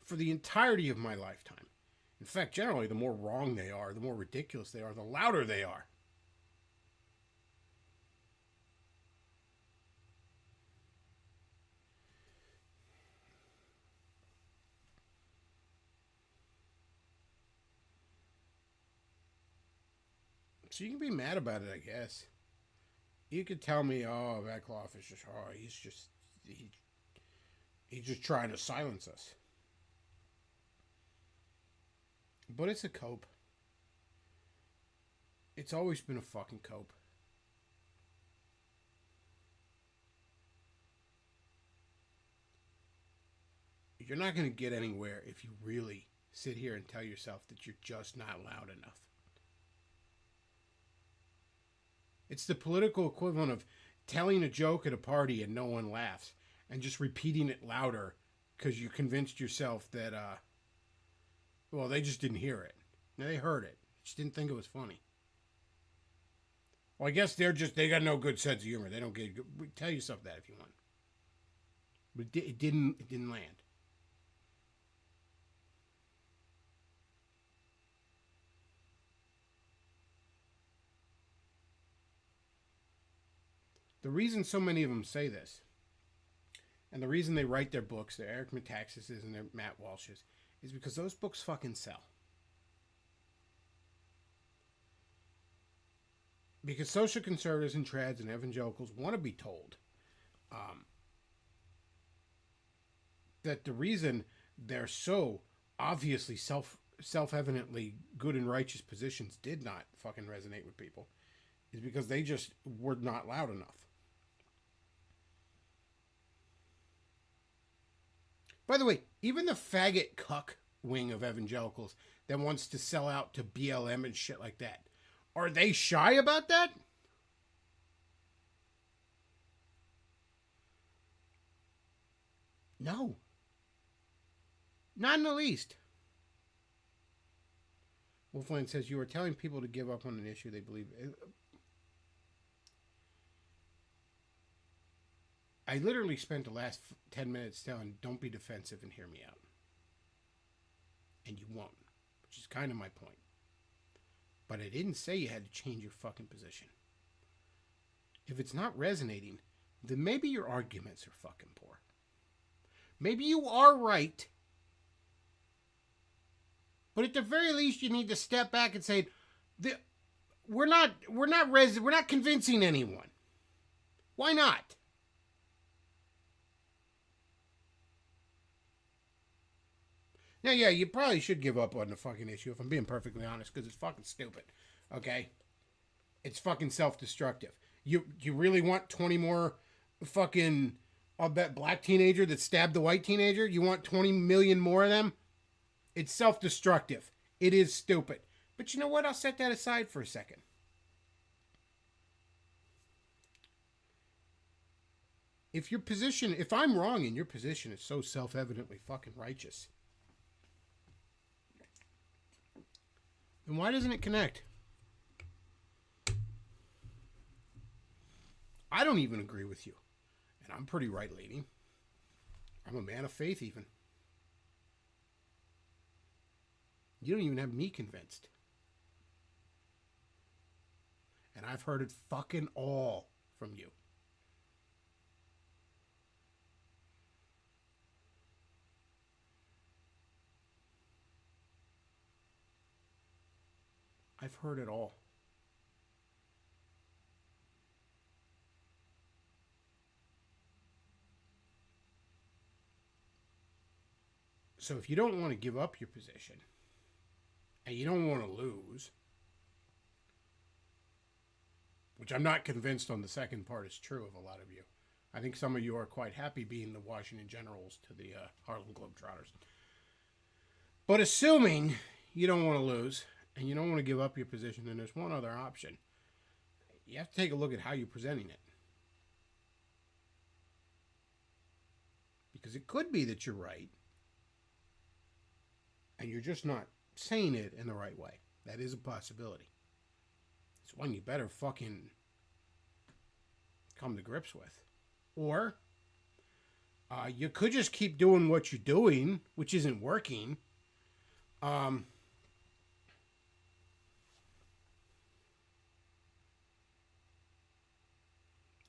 for the entirety of my lifetime. In fact, generally, the more wrong they are, the more ridiculous they are, the louder they are. So you can be mad about it, I guess. You could tell me, oh, Vaclav is just, oh, he's just trying to silence us. But it's a cope. It's always been a fucking cope. you're not going to get anywhere if you really sit here and tell yourself that you're just not loud enough. It's the political equivalent of telling a joke at a party and no one laughs and just repeating it louder because you convinced yourself that, well, they just didn't hear it. No, they heard it. Just didn't think it was funny. Well, I guess they got no good sense of humor. They don't get, tell yourself that if you want. But it didn't land. The reason so many of them say this, and the reason they write their books, their Eric Metaxas's and their Matt Walsh's, is because those books fucking sell. Because social conservatives and trads and evangelicals want to be told that the reason they're so obviously self-evidently good and righteous positions did not fucking resonate with people is because they just were not loud enough. By the way, even the faggot cuck wing of evangelicals that wants to sell out to BLM and shit like that, are they shy about that? No. Not in the least. Wolfland says, you are telling people to give up on an issue they believe. I literally spent the last 10 minutes telling, don't be defensive and hear me out. And you won't, which is kind of my point. But I didn't say you had to change your fucking position. If it's not resonating, then maybe your arguments are fucking poor. Maybe you are right. But at the very least, you need to step back and say, we're not convincing anyone. Why not? Now, yeah, you probably should give up on the fucking issue, if I'm being perfectly honest, because it's fucking stupid. Okay? It's fucking self-destructive. You really want 20 more fucking of that black teenager that stabbed the white teenager? You want 20 million more of them? It's self-destructive. It is stupid. But you know what? I'll set that aside for a second. If I'm wrong and your position is so self-evidently fucking righteous, then why doesn't it connect? I don't even agree with you. And I'm pretty right-leaning. I'm a man of faith even. You don't even have me convinced. And I've heard it fucking all from you. I've heard it all. So if you don't want to give up your position, and you don't want to lose, which I'm not convinced on the second part is true of a lot of you. I think some of you are quite happy being the Washington Generals to the Harlem Globetrotters. But assuming you don't want to lose, and you don't want to give up your position, then there's one other option. You have to take a look at how you're presenting it. Because it could be that you're right, and you're just not saying it in the right way. That is a possibility. It's one you better fucking come to grips with. Or you could just keep doing what you're doing, which isn't working.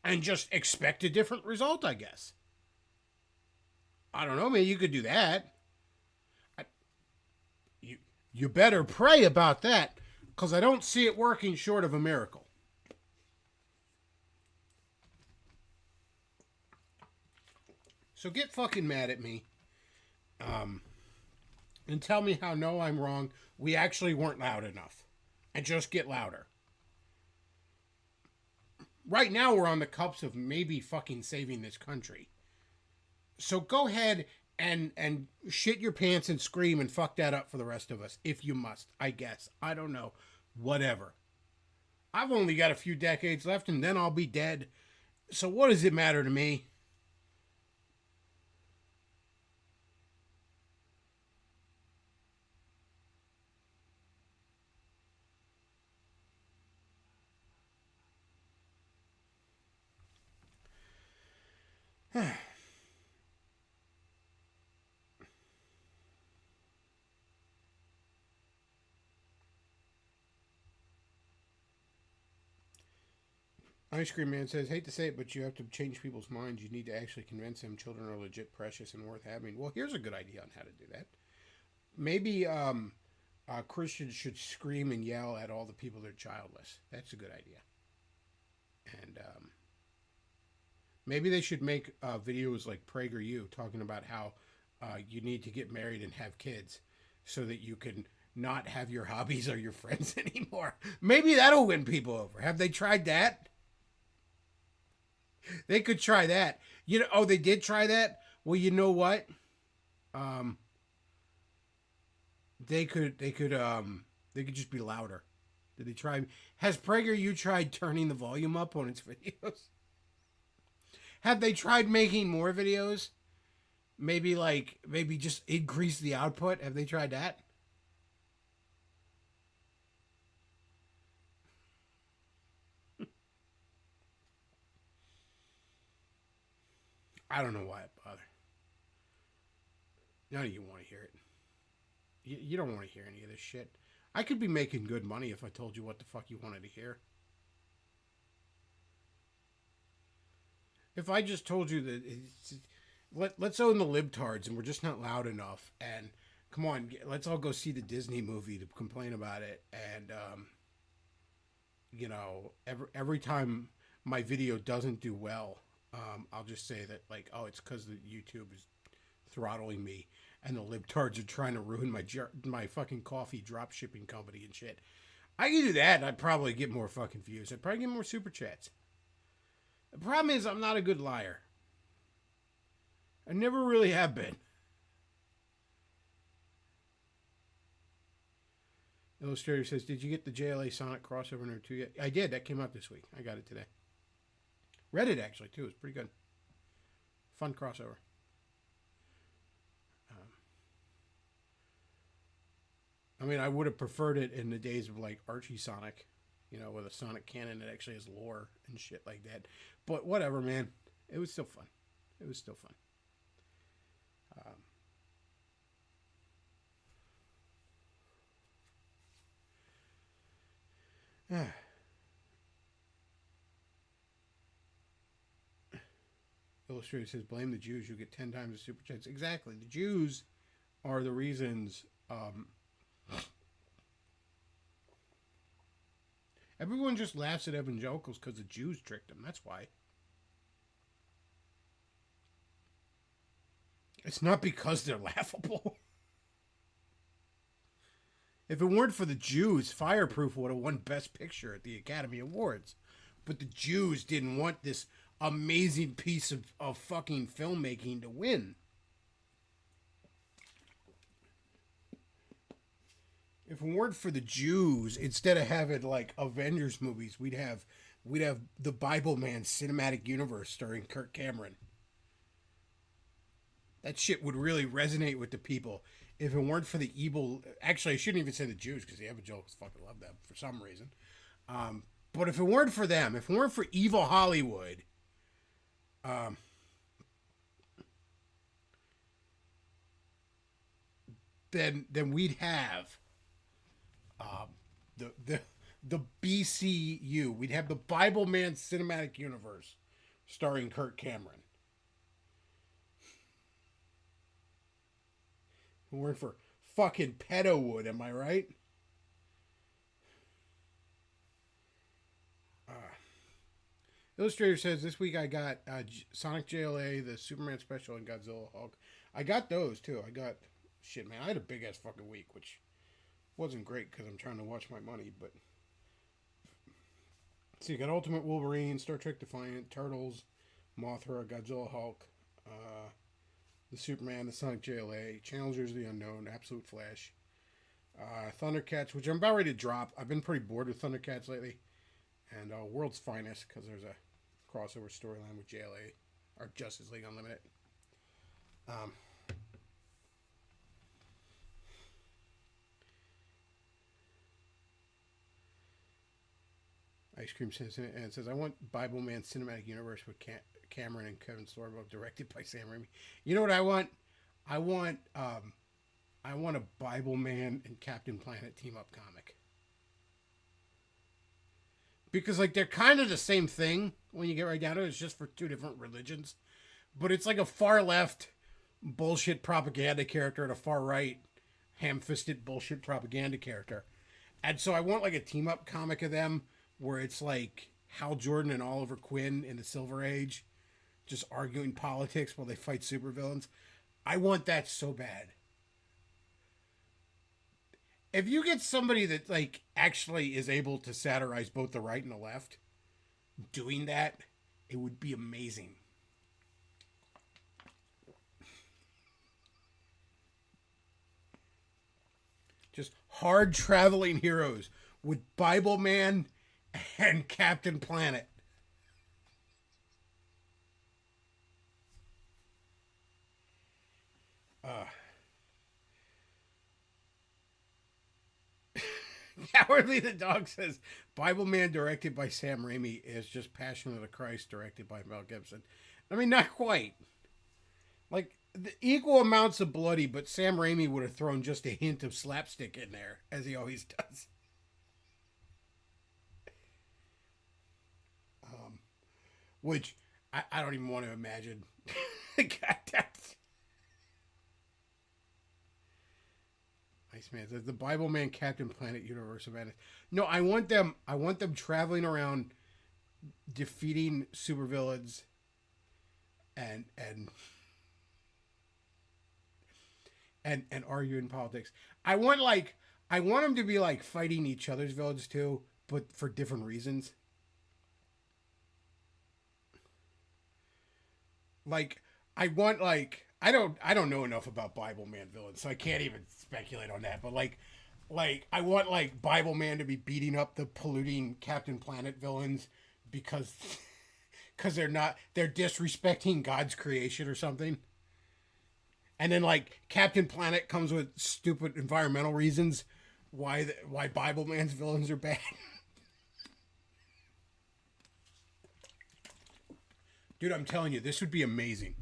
And just expect a different result, I guess. I don't know, maybe you could do that. You better pray about that, because I don't see it working short of a miracle. So get fucking mad at me. And tell me how, no, I'm wrong. We actually weren't loud enough. And just get louder. Right now we're on the cups of maybe fucking saving this country. So go ahead and shit your pants and scream and fuck that up for the rest of us if you must. I guess I don't know. Whatever. I've only got a few decades left, and then I'll be dead. So what does it matter to me? Ice Cream Man says, hate to say it, but you have to change people's minds. You need to actually convince them children are legit precious and worth having. Well, here's a good idea on how to do that. Maybe Christians should scream and yell at all the people that are childless. That's a good idea. And maybe they should make videos like PragerU talking about how you need to get married and have kids so that you can not have your hobbies or your friends anymore. Maybe that'll win people over. Have they tried that? They could try that. You know, oh, they did try that? Well, you know what? They could just be louder. Did they try? Has PragerU tried turning the volume up on its videos? Have they tried making more videos? Maybe just increase the output. Have they tried that? I don't know why it bothered. None of you want to hear it. You don't want to hear any of this shit. I could be making good money if I told you what the fuck you wanted to hear. If I just told you that let's own the libtards and we're just not loud enough, and come on, let's all go see the Disney movie to complain about it, and you know, every time my video doesn't do well, I'll just say that, like, oh, it's because the YouTube is throttling me, and the libtards are trying to ruin my fucking coffee drop shipping company and shit. I could do that, and I'd probably get more fucking views. I'd probably get more super chats. The problem is I'm not a good liar. I never really have been. Illustrator says, did you get the JLA Sonic crossover number 2 yet? I did. That came out this week. I got it today. Read it, actually, too. It's pretty good. Fun crossover. I mean, I would have preferred it in the days of, like, Archie Sonic, you know, with a Sonic canon that actually has lore and shit like that. But whatever, man. It was still fun. It was still fun. Illustrator says, blame the Jews. You get 10 times the super chats. Exactly. The Jews are the reasons. Everyone just laughs at evangelicals because the Jews tricked them. That's why. It's not because they're laughable. If it weren't for the Jews, Fireproof would have won Best Picture at the Academy Awards. But the Jews didn't want this amazing piece of fucking filmmaking to win. If it weren't for the Jews, instead of having like Avengers movies, we'd have the Bible Man cinematic universe starring Kirk Cameron. That shit would really resonate with the people. If it weren't for the evil... Actually, I shouldn't even say the Jews, because the evangelicals fucking love them for some reason. But if it weren't for them, if it weren't for evil Hollywood... then we'd have... the BCU. We'd have the Bible Man cinematic universe starring Kirk Cameron. We're for fucking Pedowood, am I right? Illustrator says, this week I got Sonic JLA, the Superman special, and Godzilla Hulk. I got those, too. I got... Shit, man, I had a big-ass fucking week, which wasn't great because I'm trying to watch my money, but... So you got Ultimate Wolverine, Star Trek Defiant, Turtles, Mothra, Godzilla Hulk, the Superman, the Sonic JLA, Challengers of the Unknown, Absolute Flash, Thundercats, which I'm about ready to drop. I've been pretty bored with Thundercats lately, and World's Finest, because there's a crossover storyline with JLA or Justice League Unlimited. Ice Cream says, and it says, I want Bible Man Cinematic Universe with Cameron and Kevin Sorbo, directed by Sam Raimi. You know what I want? I want a Bible Man and Captain Planet team up comic. Because like they're kind of the same thing when you get right down to it. It's just for two different religions. But it's like a far left bullshit propaganda character and a far right ham-fisted bullshit propaganda character. And so I want like a team up comic of them where it's like Hal Jordan and Oliver Queen in the Silver Age just arguing politics while they fight supervillains. I want that so bad. If you get somebody that like actually is able to satirize both the right and the left doing that, it would be amazing. Just hard traveling heroes with Bible Man and Captain Planet. Cowardly the Dog says Bible Man directed by Sam Raimi is just Passion of the Christ directed by Mel Gibson. I mean, not quite. Like, the equal amounts of bloody, but Sam Raimi would have thrown just a hint of slapstick in there, as he always does. Which I don't even want to imagine. God, that's... Iceman says the Bible Man Captain Planet universe of madness. No, I want them traveling around defeating supervillains and arguing politics. I want them to be like fighting each other's villains too, but for different reasons. Like I want like I don't know enough about Bible Man villains, so I can't even speculate on that. But like I want like Bible Man to be beating up the polluting Captain Planet villains because they're disrespecting God's creation or something. And then like Captain Planet comes with stupid environmental reasons why Bible Man's villains are bad. Dude, I'm telling you, this would be amazing.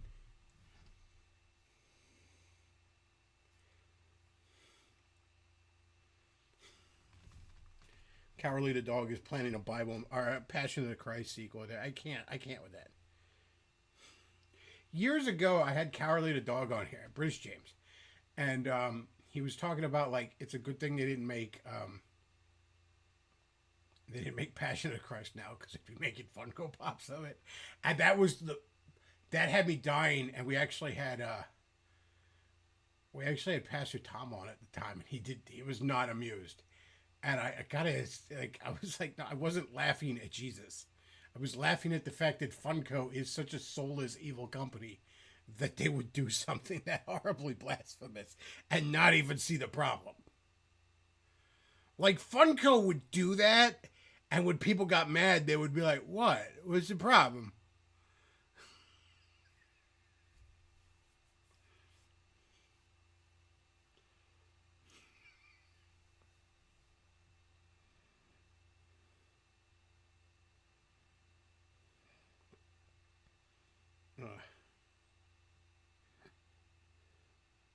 Cowardly the Dog is planning a Bible or a Passion of the Christ sequel. I can't with that. Years ago, I had Cowardly the Dog on here, British James, and he was talking about like it's a good thing they didn't make Passion of the Christ now because they'd be making Funko Pops of it, and that had me dying. And we actually had Pastor Tom on at the time, and he was not amused. And I gotta like I was like no, I wasn't laughing at Jesus. I was laughing at the fact that Funko is such a soulless evil company that they would do something that horribly blasphemous and not even see the problem. Like Funko would do that, and when people got mad, they would be like, "What? What's the problem?"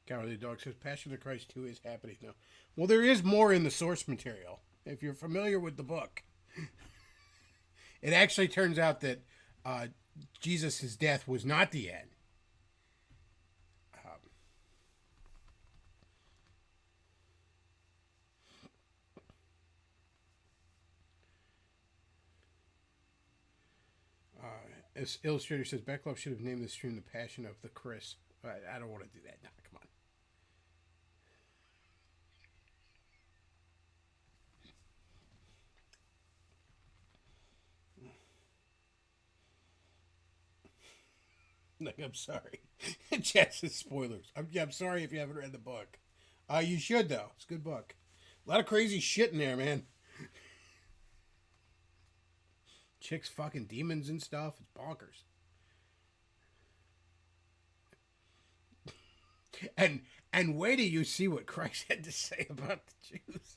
Cowardly Dog says Passion of the Christ 2 is happening now. Well, there is more in the source material. If you're familiar with the book, it actually turns out that Jesus' death was not the end. As Illustrator says, Backlove should have named this stream The Passion of the Chris. I don't want to do that now. Come on. Like, I'm sorry. Chat says spoilers. I'm sorry if you haven't read the book. You should, though. It's a good book. A lot of crazy shit in there, man. Chicks fucking demons and stuff. It's bonkers. And wait till you see what Christ had to say about the Jews.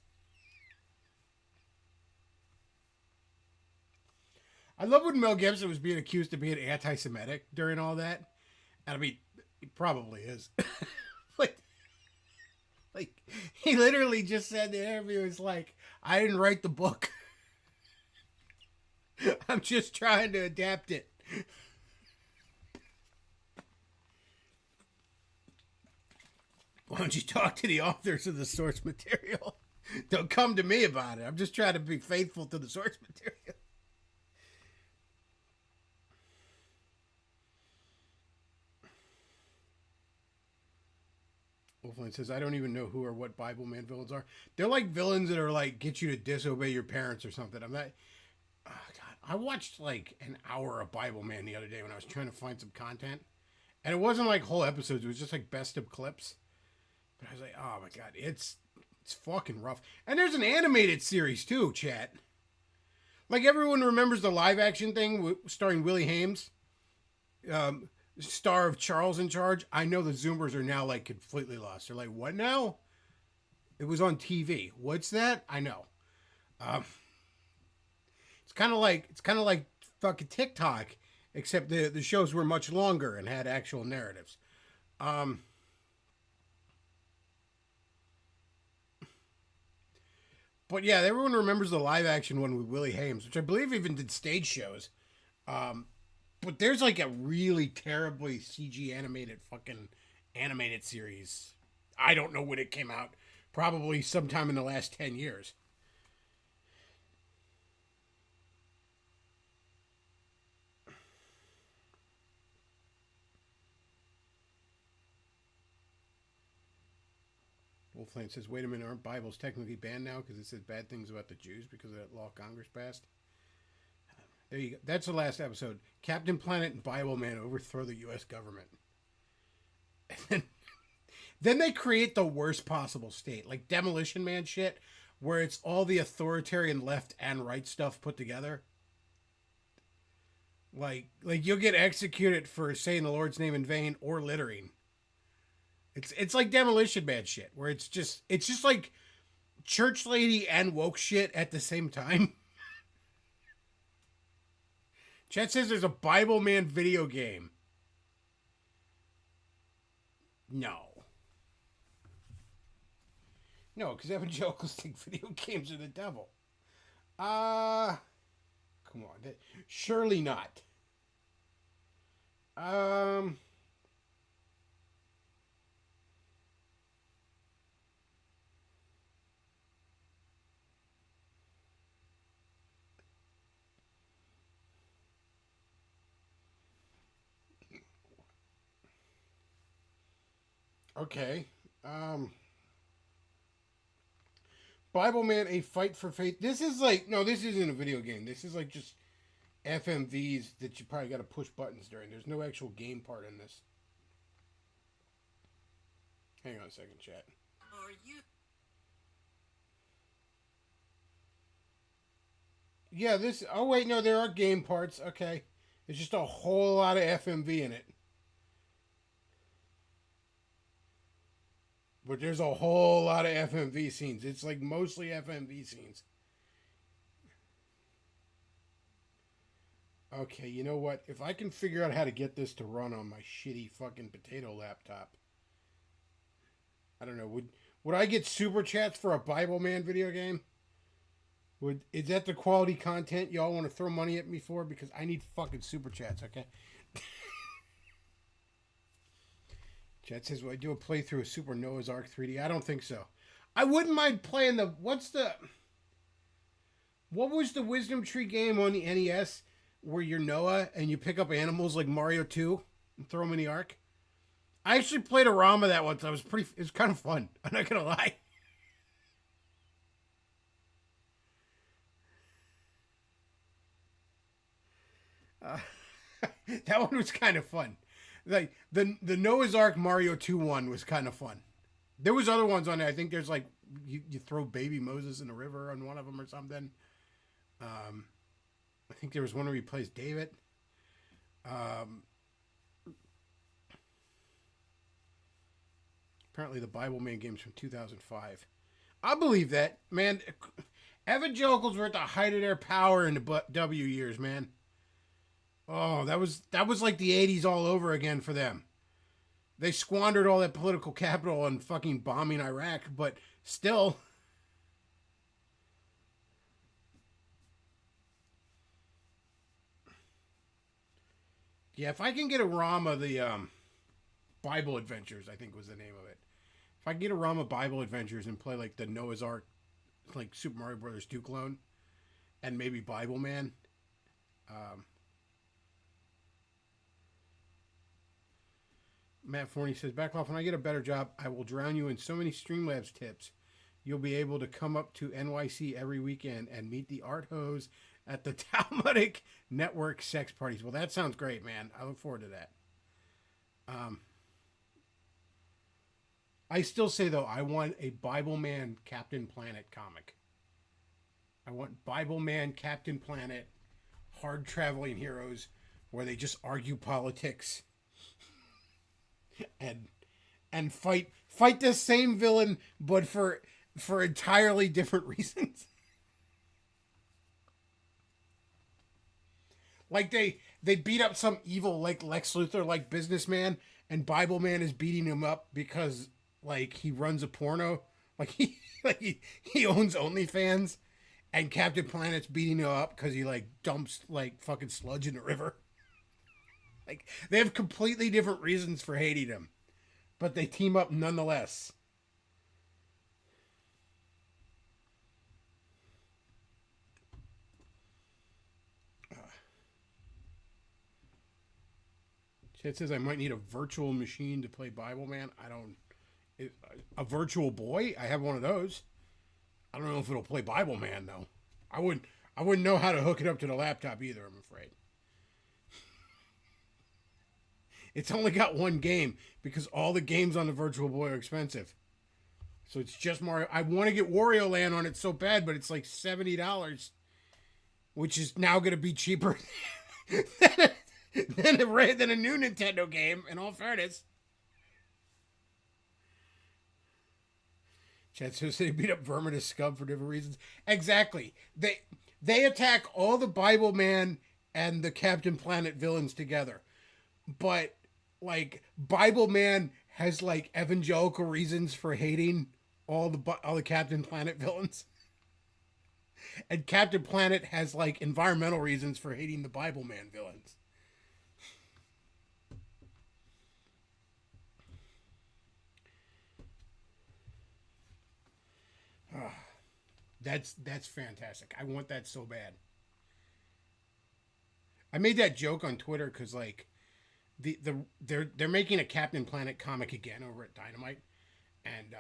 I love when Mel Gibson was being accused of being anti-Semitic during all that. And I mean, he probably is. like, he literally just said in the interview, it's like, I didn't write the book. I'm just trying to adapt it. Why don't you talk to the authors of the source material? Don't come to me about it. I'm just trying to be faithful to the source material. Wolfline says, I don't even know who or what Bible Man villains are. They're like villains that are like, get you to disobey your parents or something. I'm not... Oh, God. I watched like an hour of Bible Man the other day when I was trying to find some content. And it wasn't like whole episodes. It was just like best of clips. But I was like, oh my God, it's fucking rough. And there's an animated series too, chat. Like everyone remembers the live action thing starring Willie Hames. Star of Charles in Charge. I know the Zoomers are now like completely lost. They're like, what now? It was on TV. What's that? I know. It's kind of like fucking TikTok, except the shows were much longer and had actual narratives. But yeah, everyone remembers the live action one with Willie Hames, which I believe even did stage shows. But there's like a really terribly CG animated series. I don't know when it came out. Probably sometime in the last 10 years. Wolflane says, wait a minute, aren't Bibles technically banned now because it says bad things about the Jews because of that law Congress passed? There you go. That's the last episode. Captain Planet and Bible Man overthrow the U.S. government. And then they create the worst possible state, like Demolition Man shit, where it's all the authoritarian left and right stuff put together. Like you'll get executed for saying the Lord's name in vain or littering. It's like Demolition Man shit, where it's just like church lady and woke shit at the same time. Chat says there's a Bible Man video game. No, because evangelicals think video games are the devil. Come on, surely not. Okay. Bible Man, A Fight for Faith. This is like, no, this isn't a video game. This is like just FMVs that you probably got to push buttons during. There's no actual game part in this. Hang on a second, chat. Are you? Yeah, oh wait, no, there are game parts. Okay. There's just a whole lot of FMV in it. But there's a whole lot of FMV scenes. It's like mostly FMV scenes. Okay, you know what? If I can figure out how to get this to run on my shitty fucking potato laptop. I don't know. Would I get super chats for a Bible Man video game? Is that the quality content y'all want to throw money at me for? Because I need fucking super chats, okay? Chat says, will I do a playthrough of Super Noah's Ark 3D? I don't think so. I wouldn't mind playing what was the Wisdom Tree game on the NES where you're Noah and you pick up animals like Mario 2 and throw them in the Ark? I actually played a ROM of that once. It was kind of fun. I'm not going to lie. That one was kind of fun. Like the Noah's Ark Mario 2 one was kind of fun. There was other ones on there. I think there's like you throw baby Moses in the river on one of them or something. I think there was one where he plays David. Apparently the Bible Man game's from 2005. I believe that, man. Evangelicals were at the height of their power in the W years, man. Oh, that was like the 80s all over again for them. They squandered all that political capital on fucking bombing Iraq, but still. Yeah, if I can get a ROM of the Bible Adventures, I think was the name of it. If I can get a ROM of Bible Adventures and play like the Noah's Ark, like Super Mario Brothers 2 clone, and maybe Bible Man. Matt Forney says, Backlash, when I get a better job, I will drown you in so many Streamlabs tips. You'll be able to come up to NYC every weekend and meet the art hose at the Talmudic Network sex parties. Well, that sounds great, man. I look forward to that. I still say, though, I want a Bible Man Captain Planet comic. I want Bible Man Captain Planet, hard traveling heroes where they just argue politics and fight the same villain, but for entirely different reasons. Like they beat up some evil like Lex Luthor like businessman, and Bible Man is beating him up because like he runs a porno, like he owns OnlyFans, and Captain Planet's beating him up because he like dumps like fucking sludge in the river. Like they have completely different reasons for hating him, but they team up nonetheless. Chad says I might need a virtual machine to play Bible Man. A virtual boy? I have one of those. I don't know if it'll play Bible Man though. I wouldn't know how to hook it up to the laptop either, I'm afraid. It's only got one game because all the games on the Virtual Boy are expensive. So it's just Mario. I want to get Wario Land on it so bad, but it's like $70, which is now going to be cheaper than a new Nintendo game, in all fairness. Chad says they beat up Verminous Scub for different reasons. Exactly. They attack all the Bible Man and the Captain Planet villains together. But like Bible Man has like evangelical reasons for hating all the Captain Planet villains, and Captain Planet has like environmental reasons for hating the Bible Man villains. That's fantastic. I want that so bad. I made that joke on Twitter because like they're making a Captain Planet comic again over at Dynamite, and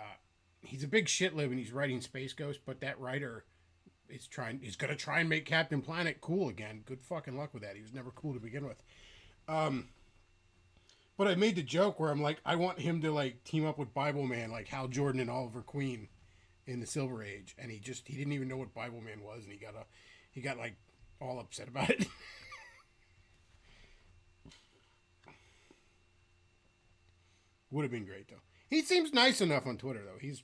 he's a big shit living. He's writing Space Ghost, but that writer is gonna try and make Captain Planet cool again. Good fucking luck with that. He was never cool to begin with. But I made the joke where I'm like, I want him to like team up with Bible Man, like Hal Jordan and Oliver Queen in the Silver Age, and he didn't even know what Bible Man was, and he got like all upset about it. Would have been great though. He seems nice enough on Twitter though. He's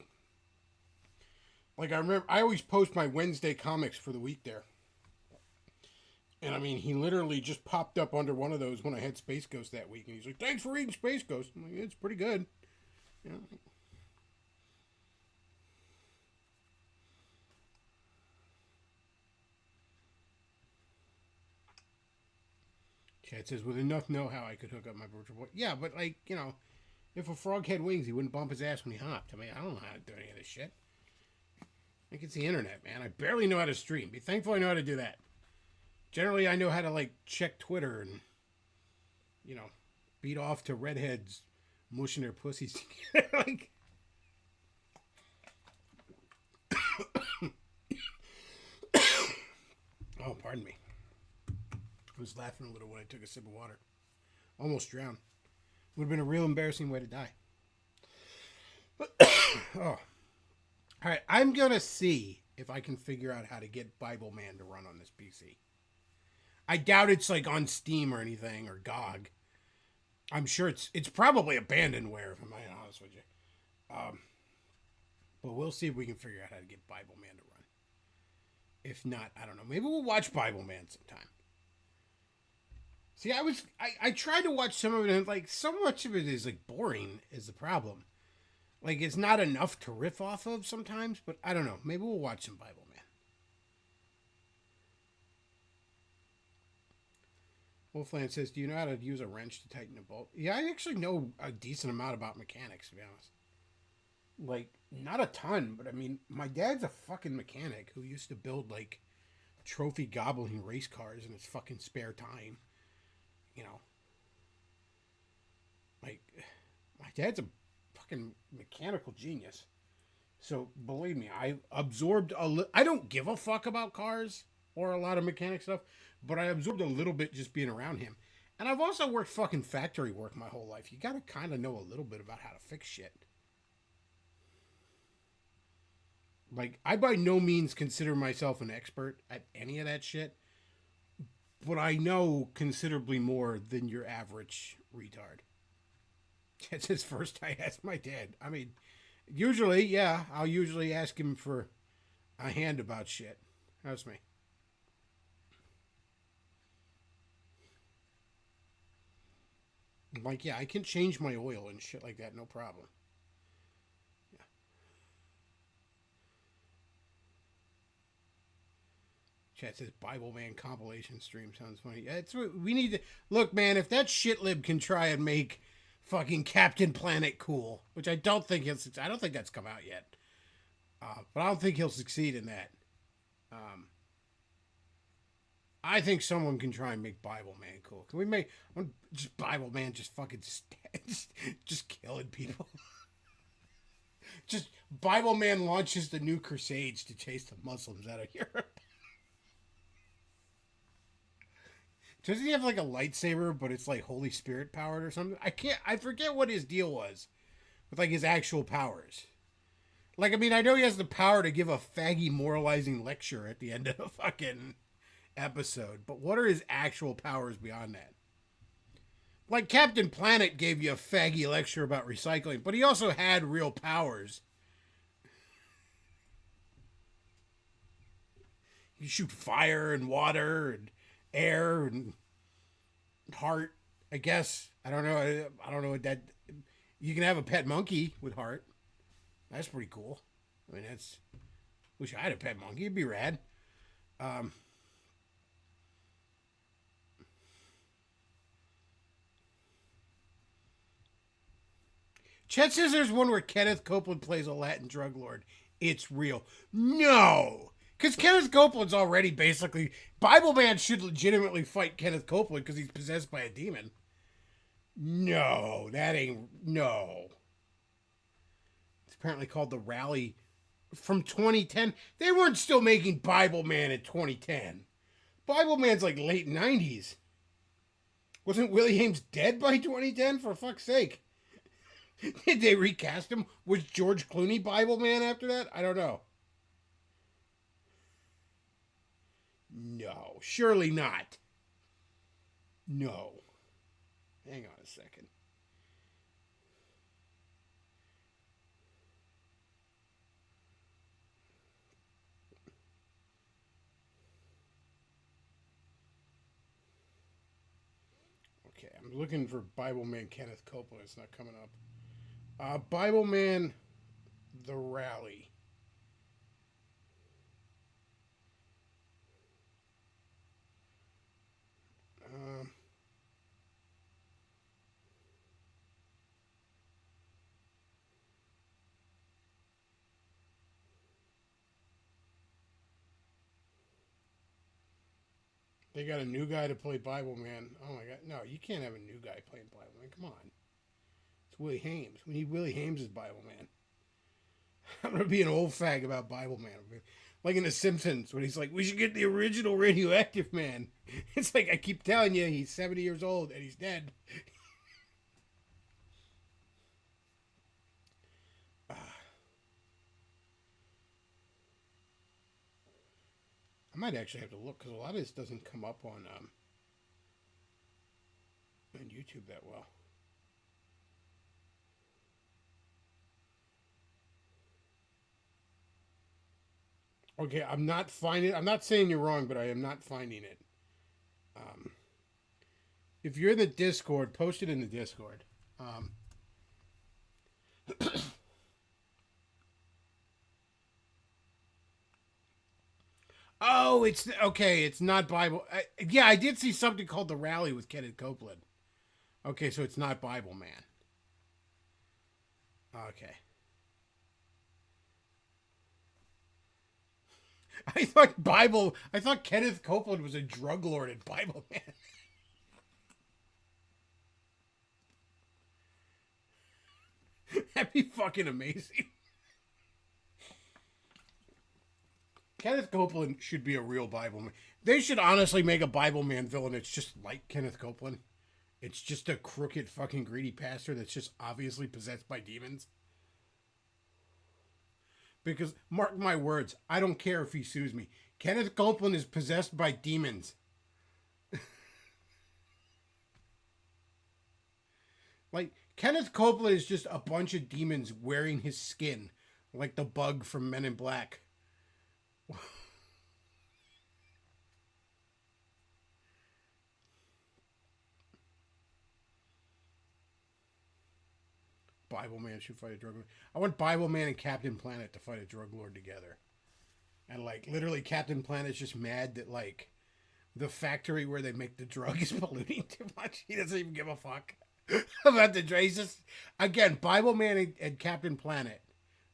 like, I remember I always post my Wednesday comics for the week there. And I mean, he literally just popped up under one of those when I had Space Ghost that week, and he's like, "Thanks for reading Space Ghost." I'm like, "It's pretty good." You know? Chad says, with enough know-how, I could hook up my Virtual Boy. Yeah, but like, you know, if a frog had wings, he wouldn't bump his ass when he hopped. I mean, I don't know how to do any of this shit. I think it's the internet, man. I barely know how to stream. Be thankful I know how to do that. Generally, I know how to, like, check Twitter and, you know, beat off to redheads mushing their pussies together. Like, oh, pardon me. I was laughing a little when I took a sip of water. Almost drowned. Would have been a real embarrassing way to die. Oh. All right, I'm going to see if I can figure out how to get Bible Man to run on this PC. I doubt it's like on Steam or anything or GOG. I'm sure it's probably abandonware, if I'm being honest with you. But we'll see if we can figure out how to get Bible Man to run. If not, I don't know. Maybe we'll watch Bible Man sometime. See, I tried to watch some of it, and like so much of it is like boring is the problem. Like it's not enough to riff off of sometimes, but I don't know. Maybe we'll watch some Bible Man. Wolfland says, do you know how to use a wrench to tighten a bolt? Yeah, I actually know a decent amount about mechanics, to be honest. Like, not a ton, but I mean, my dad's a fucking mechanic who used to build, like, trophy gobbling race cars in his fucking spare time. You know. Like, my dad's a fucking mechanical genius. So, believe me, I absorbed I don't give a fuck about cars or a lot of mechanic stuff, but I absorbed a little bit just being around him. And I've also worked fucking factory work my whole life. You gotta kind of know a little bit about how to fix shit. Like, I by no means consider myself an expert at any of that shit, but I know considerably more than your average retard. That's his first I asked my dad. I mean, usually, yeah, I'll usually ask him for a hand about shit. That's me. Like, yeah, I can change my oil and shit like that, no problem. Yeah. Chat says Bible Man compilation stream sounds funny. Yeah, it's we need to look, man. If that shitlib can try and make fucking Captain Planet cool, which I don't think I don't think that's come out yet. But I don't think he'll succeed in that. I think someone can try and make Bible Man cool. Can we make just Bible Man just fucking just killing people? Just Bible Man launches the new crusades to chase the Muslims out of Europe. Doesn't he have like a lightsaber, but it's like Holy Spirit powered or something? I forget what his deal was with like his actual powers. Like, I mean, I know he has the power to give a faggy moralizing lecture at the end of a fucking episode, but what are his actual powers beyond that? Like, Captain Planet gave you a faggy lecture about recycling, but he also had real powers. You shoot fire and water and air and heart, I guess. I don't know what that. You can have a pet monkey with heart. That's pretty cool. I mean, wish I had a pet monkey. It'd be rad. Chet says there's one where Kenneth Copeland plays a Latin drug lord. It's real. No! Because Kenneth Copeland's already basically... Bible Man should legitimately fight Kenneth Copeland because he's possessed by a demon. No, that ain't... No. It's apparently called The Rally from 2010. They weren't still making Bible Man in 2010. Bible Man's like late 90s. Wasn't Willie Hames dead by 2010? For fuck's sake. Did they recast him? Was George Clooney Bible Man after that? I don't know. No, surely not. No. Hang on a second. Okay, I'm looking for Bible Man Kenneth Copeland. It's not coming up. Bible Man, The Rally. They got a new guy to play Bible Man. Oh my god. No, you can't have a new guy playing Bible Man. Come on. It's Willie Hames. We need Willie Hames as Bible Man. I'm going to be an old fag about Bible Man. Like in The Simpsons, when he's like, we should get the original radioactive man. It's like, I keep telling you, he's 70 years old and he's dead. might actually have to look because a lot of this doesn't come up on YouTube that well. Okay, I'm not saying you're wrong, but I am not finding it. If you're in the Discord, post it in the Discord. Oh, it's okay. It's not Bible. Yeah, I did see something called The Rally with Kenneth Copeland. Okay, so it's not Bible Man. Okay. I thought Kenneth Copeland was a drug lord at Bible Man. That'd be fucking amazing. Kenneth Copeland should be a real Bible man. They should honestly make a Bible Man villain. It's just like Kenneth Copeland. It's just a crooked fucking greedy pastor that's just obviously possessed by demons. Because, mark my words, I don't care if he sues me. Kenneth Copeland is possessed by demons. Like, Kenneth Copeland is just a bunch of demons wearing his skin. Like the bug from Men in Black. Bible Man should fight a drug lord. I want Bible Man and Captain Planet to fight a drug lord together. And, like, literally Captain Planet's just mad that, like, the factory where they make the drug is polluting too much. He doesn't even give a fuck about the drug. He's just, again, Bible Man and Captain Planet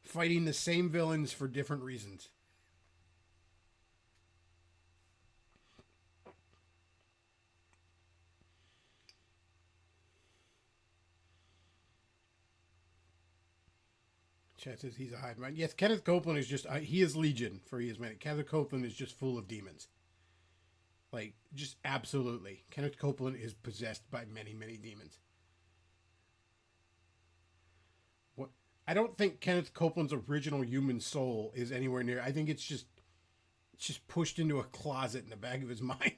fighting the same villains for different reasons. Chat says he's a hive mind. Yes, Kenneth Copeland is just, he is Legion for he is man. Kenneth Copeland is just full of demons. Like, just absolutely. Kenneth Copeland is possessed by many, many demons. What? I don't think Kenneth Copeland's original human soul is anywhere near. I think it's just pushed into a closet in the back of his mind.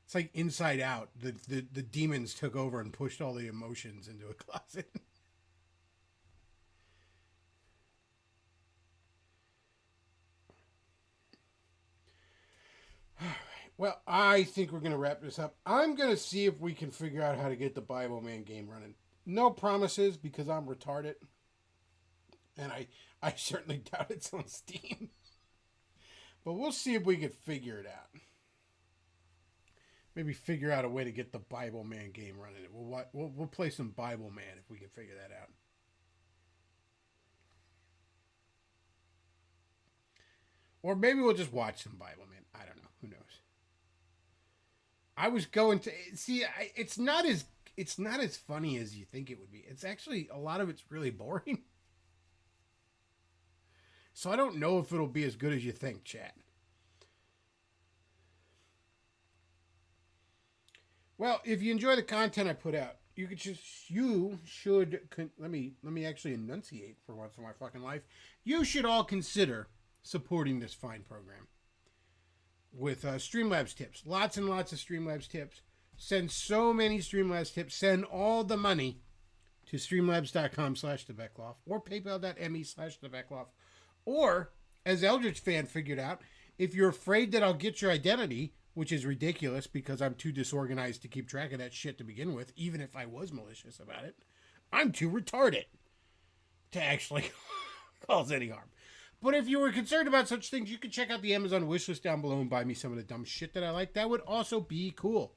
It's like Inside Out. The demons took over and pushed all the emotions into a closet. Well, I think we're going to wrap this up. I'm going to see if we can figure out how to get the Bible Man game running. No promises because I'm retarded. And I certainly doubt it's on Steam. But we'll see if we can figure it out. Maybe figure out a way to get the Bible Man game running. We'll play some Bible Man if we can figure that out. Or maybe we'll just watch some Bible Man. I don't know. Who knows? I was going to see. It's not as funny as you think it would be. It's actually a lot of it's really boring. So I don't know if it'll be as good as you think, chat. Well, if you enjoy the content I put out, let me actually enunciate for once in my fucking life. You should all consider supporting this fine program with Streamlabs tips. Lots and lots of Streamlabs tips. Send so many Streamlabs tips. Send all the money to streamlabs.com/thebecloff or paypal.me/thebecloff. Or, as Eldritch Fan figured out, if you're afraid that I'll get your identity, which is ridiculous because I'm too disorganized to keep track of that shit to begin with, even if I was malicious about it, I'm too retarded to actually cause any harm. But if you were concerned about such things, you could check out the Amazon wishlist down below and buy me some of the dumb shit that I like. That would also be cool.